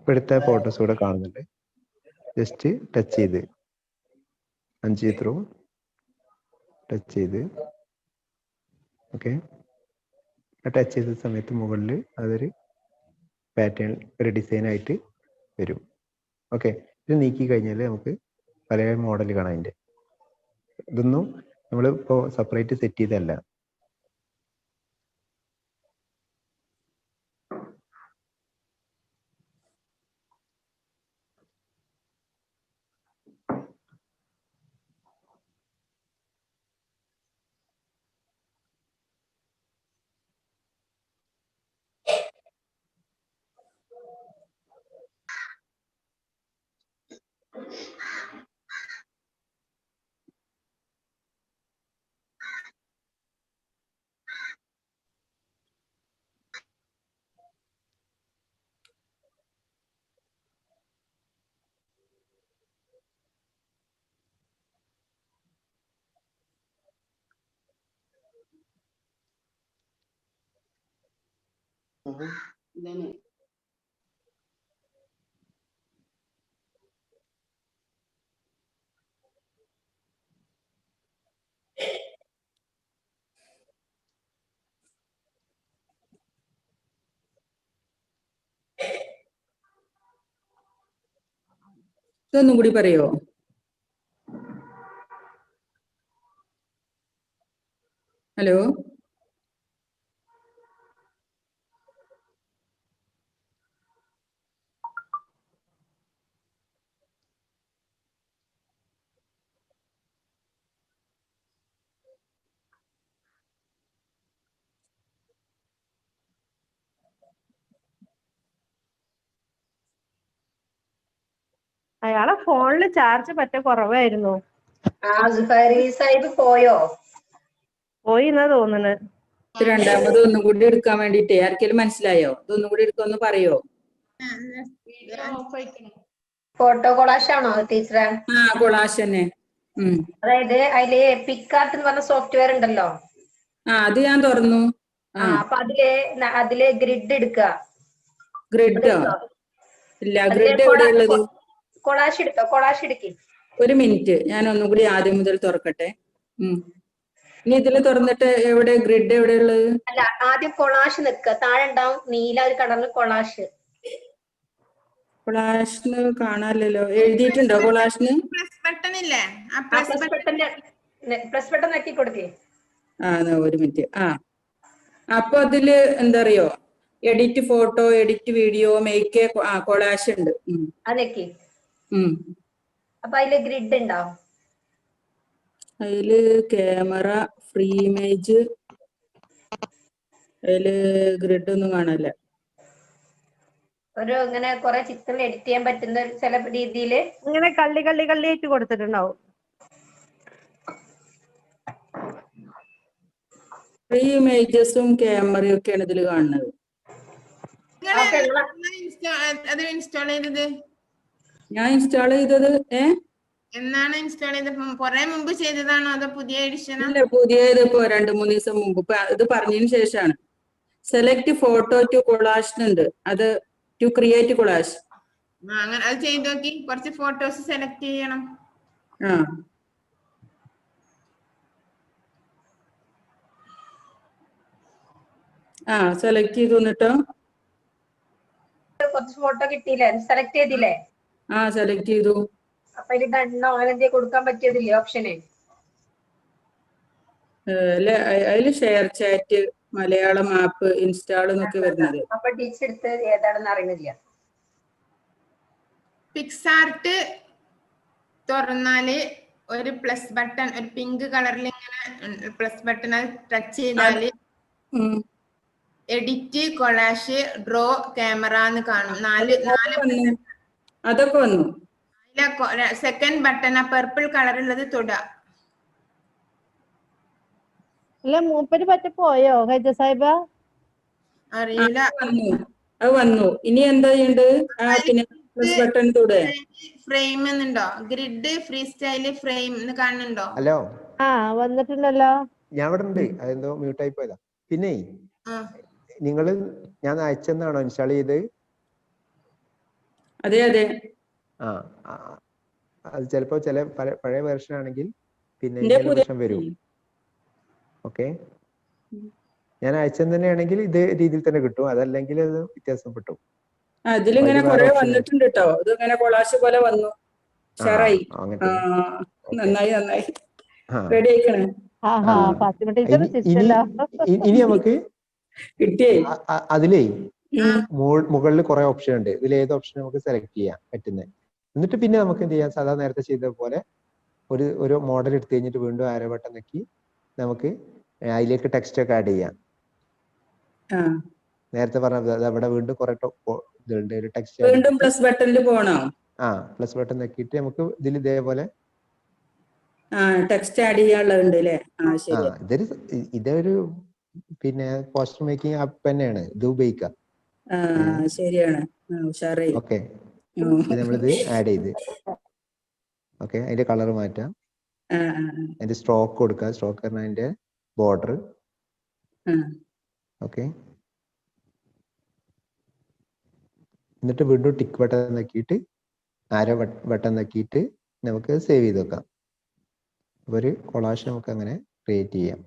എടുത്ത ഫോട്ടോസ് കൂടെ കാണുന്നുണ്ട്. ജസ്റ്റ് ടച്ച് ചെയ്ത് 5 ചിത്രവും ടച്ച് ചെയ്ത്, ഓക്കെ, ടച്ച് ചെയ്ത സമയത്ത് മുകളിൽ അതൊരു പാറ്റേൺ, ഒരു ഡിസൈൻ ആയിട്ട് വരും. ഓക്കെ, ഇത് നീക്കി കഴിഞ്ഞാൽ നമുക്ക് പല മോഡൽ കാണാം. അതിൻ്റെ ഇതൊന്നും നമ്മൾ ഇപ്പോൾ സെപ്പറേറ്റ് സെറ്റ് ചെയ്തല്ല. ഇതാണ്. ഇതൊന്നും കൂടി പറയോ? ഹലോ, അയാളെ ഫോണില് ചാർജ് പറ്റ കുറവായിരുന്നു. സാഹിബ് പോയോ? പോയി എന്നാ തോന്നുന്നത്. ഇത് രണ്ടാമത് ഒന്നും കൂടി എടുക്കാൻ വേണ്ടിട്ടേ ആർക്കെങ്കിലും മനസ്സിലായോ? ഇതൊന്നും കൂടി എടുക്കൊന്ന് പറയോ? ഫോട്ടോ കൊളാഷ് ആണോ ടീച്ചറെ? ആ, കൊളാഷ് തന്നെ. അതായത് അതില് പിക്കാർട്ട് എന്ന് പറഞ്ഞ സോഫ്റ്റ്വെയർ ഉണ്ടല്ലോ. അത് ഞാൻ തുറന്നു. അപ്പൊ അതില് ഗ്രിഡ് എടുക്കുക. ഗ്രിഡോ? ഇല്ല, ഗ്രിഡ് എവിടെയുള്ളത്? കൊളാഷ് എടുത്തോ? കൊളാഷ് എടുക്കി. ഒരു മിനിറ്റ്, ഞാൻ ഒന്നും കൂടി ആദ്യം മുതൽ തുറക്കട്ടെ. ഇനി ഇതില് തുറന്നിട്ട് എവിടെ ഗ്രിഡ് എവിടെയുള്ളത്? അല്ല, ആദ്യം കൊളാഷ് നിൽക്കുക. താഴെ ഉണ്ടാവും നീല ഒരു കളറിൽ കൊളാഷ്. കൊളാഷിന് കാണാനില്ലല്ലോ. എഴുതിയിട്ടുണ്ടോ കൊളാഷിന്? പ്ലസ് ബട്ടൺ ഇല്ലേ? പ്ലസ് ബട്ടൺ നെക്കി കൊടുക്കേ. ഒരു മിനിറ്റ്. അപ്പൊ അതില് എന്താ അറിയോ, edit photo, edit video, make collage ഉണ്ട്. അതൊക്കെ അപ്പൊ അതില് ഗ്രിഡ് ഉണ്ടാവും. അതില് ക്യാമറ, ഫ്രീ ഇമേജ്, അതില് ഗ്രിഡ് ഒന്നും കാണാനില്ല. ഒരു ഇങ്ങനെ കുറെ ചിത്രം എഡിറ്റ് ചെയ്യാൻ പറ്റുന്ന ചില രീതിയില് ഇങ്ങനെ കള്ളിയായിട്ട് കൊടുത്തിട്ടുണ്ടാവും. ഫ്രീ ഇമേജസും ക്യാമറയും ഒക്കെയാണ് ഇതിൽ കാണുന്നത്. അത് ഇൻസ്റ്റാൾ ചെയ്തത്? ഞാൻ ഇൻസ്റ്റാൾ ചെയ്തത് എന്നാണ് ഇൻസ്റ്റാൾ ചെയ്തത്? കുറെ മുമ്പ് ചെയ്തതാണോ അതോ പുതിയ എഡിഷൻ? ഇല്ല, പുതിയത് ഇപ്പൊ 2-3 ദിവസം മുമ്പ്. ഇപ്പൊ ഇത് പറഞ്ഞതിന് ശേഷമാണ്. സെലക്ട് ഫോട്ടോ ടു കൊളാഷ് ഉണ്ട്. അത് ടു ക്രിയേറ്റ് കൊളാഷ്. അങ്ങനെ അത് ചെയ്ത് നോക്കി. കുറച്ച് ഫോട്ടോസ് സെലക്ട് ചെയ്യണം. സെലക്ട് ചെയ്തു. എന്നിട്ടോ കുറച്ച് ഫോട്ടോ കിട്ടിയില്ലേ? സെലക്ട് ചെയ്തില്ലേ? സെലക്ട് ചെയ്തു. അപ്പൊ ഇതിൽ ഡണ്ണോ അങ്ങനെ എന്തെങ്കിലും കൊടുക്കാൻ പറ്റിയതില്ലേ ഓപ്ഷന്? അതില് share chat, Malayalam app, install എന്നൊക്കെ വരുന്നത്. അപ്പൊ ടീച്ചർ എടുത്ത് ഏതാണെന്ന് അറിയുന്നില്ല. പിക്സാർട്ട് തുറന്നാല് ഒരു പ്ലസ് ബട്ടൺ, ഒരു പിങ്ക് കളറിൽ ഇങ്ങനെ പ്ലസ് ബട്ടൺ ടച്ച് ചെയ്താല് എഡിറ്റ്, കൊളാഷ്, ഡ്രോ, ക്യാമറ എന്ന് കാണും. അതൊക്കെ വന്നു. സെക്കൻഡ് ബട്ടൺ പർപ്പിൾ കളറുള്ളത് തൊടുക. അല്ല, മൂപ്പര് പറ്റ പോയോ ഹൈദ സാഹിബ? അറിയില്ല. അത് വന്നു. ഇനി എന്താ ചെയ്യണ്ട്? പിന്നെ പ്ലസ് ബട്ടൺ തൊടുക. ഫ്രെയിം എന്നുണ്ടോ? ഗ്രിഡ്, ഫ്രീ സ്റ്റൈല്, ഫ്രെയിം എന്ന് കാണുന്നുണ്ടോ? ഹലോ, വന്നിട്ടുണ്ടല്ലോ. ഞാൻ ഇവിടെ ഉണ്ട്. അതെന്തോ മ്യൂട്ടായി പോയതാ. പിന്നെ ഞാൻ അയച്ചെന്നാണോ ഇൻസ്റ്റാൾ ചെയ്ത്? അതെ. അത് ചിലപ്പോ പഴയ വേർഷൻ ആണെങ്കിൽ പിന്നെ ഇങ്ങനെ പ്രശ്നം വരും. ഓക്കെ, ഞാൻ അയച്ചത് തന്നെയാണെങ്കിൽ ഇതേ രീതിയിൽ തന്നെ കിട്ടും. അതല്ലെങ്കിൽ അത് വ്യത്യാസപ്പെട്ടു. ഇതിലിങ്ങനെ കുറെ വന്നിട്ടുണ്ട് കേട്ടോ. ഇത് ഇങ്ങനെ കൊളാഷ് പോലെ വന്നു. ഷെയറായി. നന്നായി. റെഡി ആയിക്കണേ. ഇനി നമുക്ക് കിട്ടിയേ. അതിലേ മുകളിൽ കുറെ ഓപ്ഷൻ ഉണ്ട്. ഇതിൽ ഏത് ഓപ്ഷൻ നമുക്ക് സെലക്ട് ചെയ്യാൻ പറ്റുന്നത്. എന്നിട്ട് പിന്നെ നമുക്ക് എന്ത് ചെയ്യാം, സാധാരണ നേരത്തെ ചെയ്ത പോലെ ഒരു മോഡൽ എടുത്തു കഴിഞ്ഞിട്ട് വീണ്ടും ആരോ ബട്ടൺ നോക്കി നമുക്ക് അതിലേക്ക് ടെക്സ്റ്റ് ഒക്കെ ആഡ് ചെയ്യാം. നേരത്തെ പറഞ്ഞത് അവിടെ വീണ്ടും കുറെ ഇതുണ്ട്. ഒരു ടെക്സ്റ്റ് വീണ്ടും പ്ലസ് ബട്ടണിൽ പോകണോ? പ്ലസ് ബട്ടൺ നോക്കിയിട്ട് നമുക്ക് ഇതിൽ ഇതേപോലെ ടെക്സ്റ്റ് ആഡ് ചെയ്യാനുള്ളതുണ്ട് അല്ലേ? ഇതൊരു പിന്നെ പോസ്റ്റർ മേക്കിംഗ് ആപ്പ് തന്നെയാണ്. ഇത് ഉപയോഗിക്കാം. ശരിയാണ്. ഓക്കെ, നമ്മളിത് ആഡ് ചെയ്ത് അതിന്റെ കളർ മാറ്റാം. അതിന്റെ സ്ട്രോക്ക് കൊടുക്കുക. സ്ട്രോക്ക് പറഞ്ഞാൽ അതിന്റെ ബോർഡർ. ഓക്കെ, എന്നിട്ട് വീണ്ടും ടിക്ക് ബട്ടൺ നോക്കിയിട്ട് ആരോ ബട്ടൺ നോക്കിയിട്ട് നമുക്ക് സേവ് ചെയ്ത് വെക്കാം. ഒരു കൊളാഷ് നമുക്ക് അങ്ങനെ ക്രിയേറ്റ് ചെയ്യാം.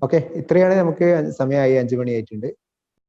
ഓക്കെ, ഇത്രയാണ് നമുക്ക് സമയമായി, 5 മണി ആയിട്ടുണ്ട്.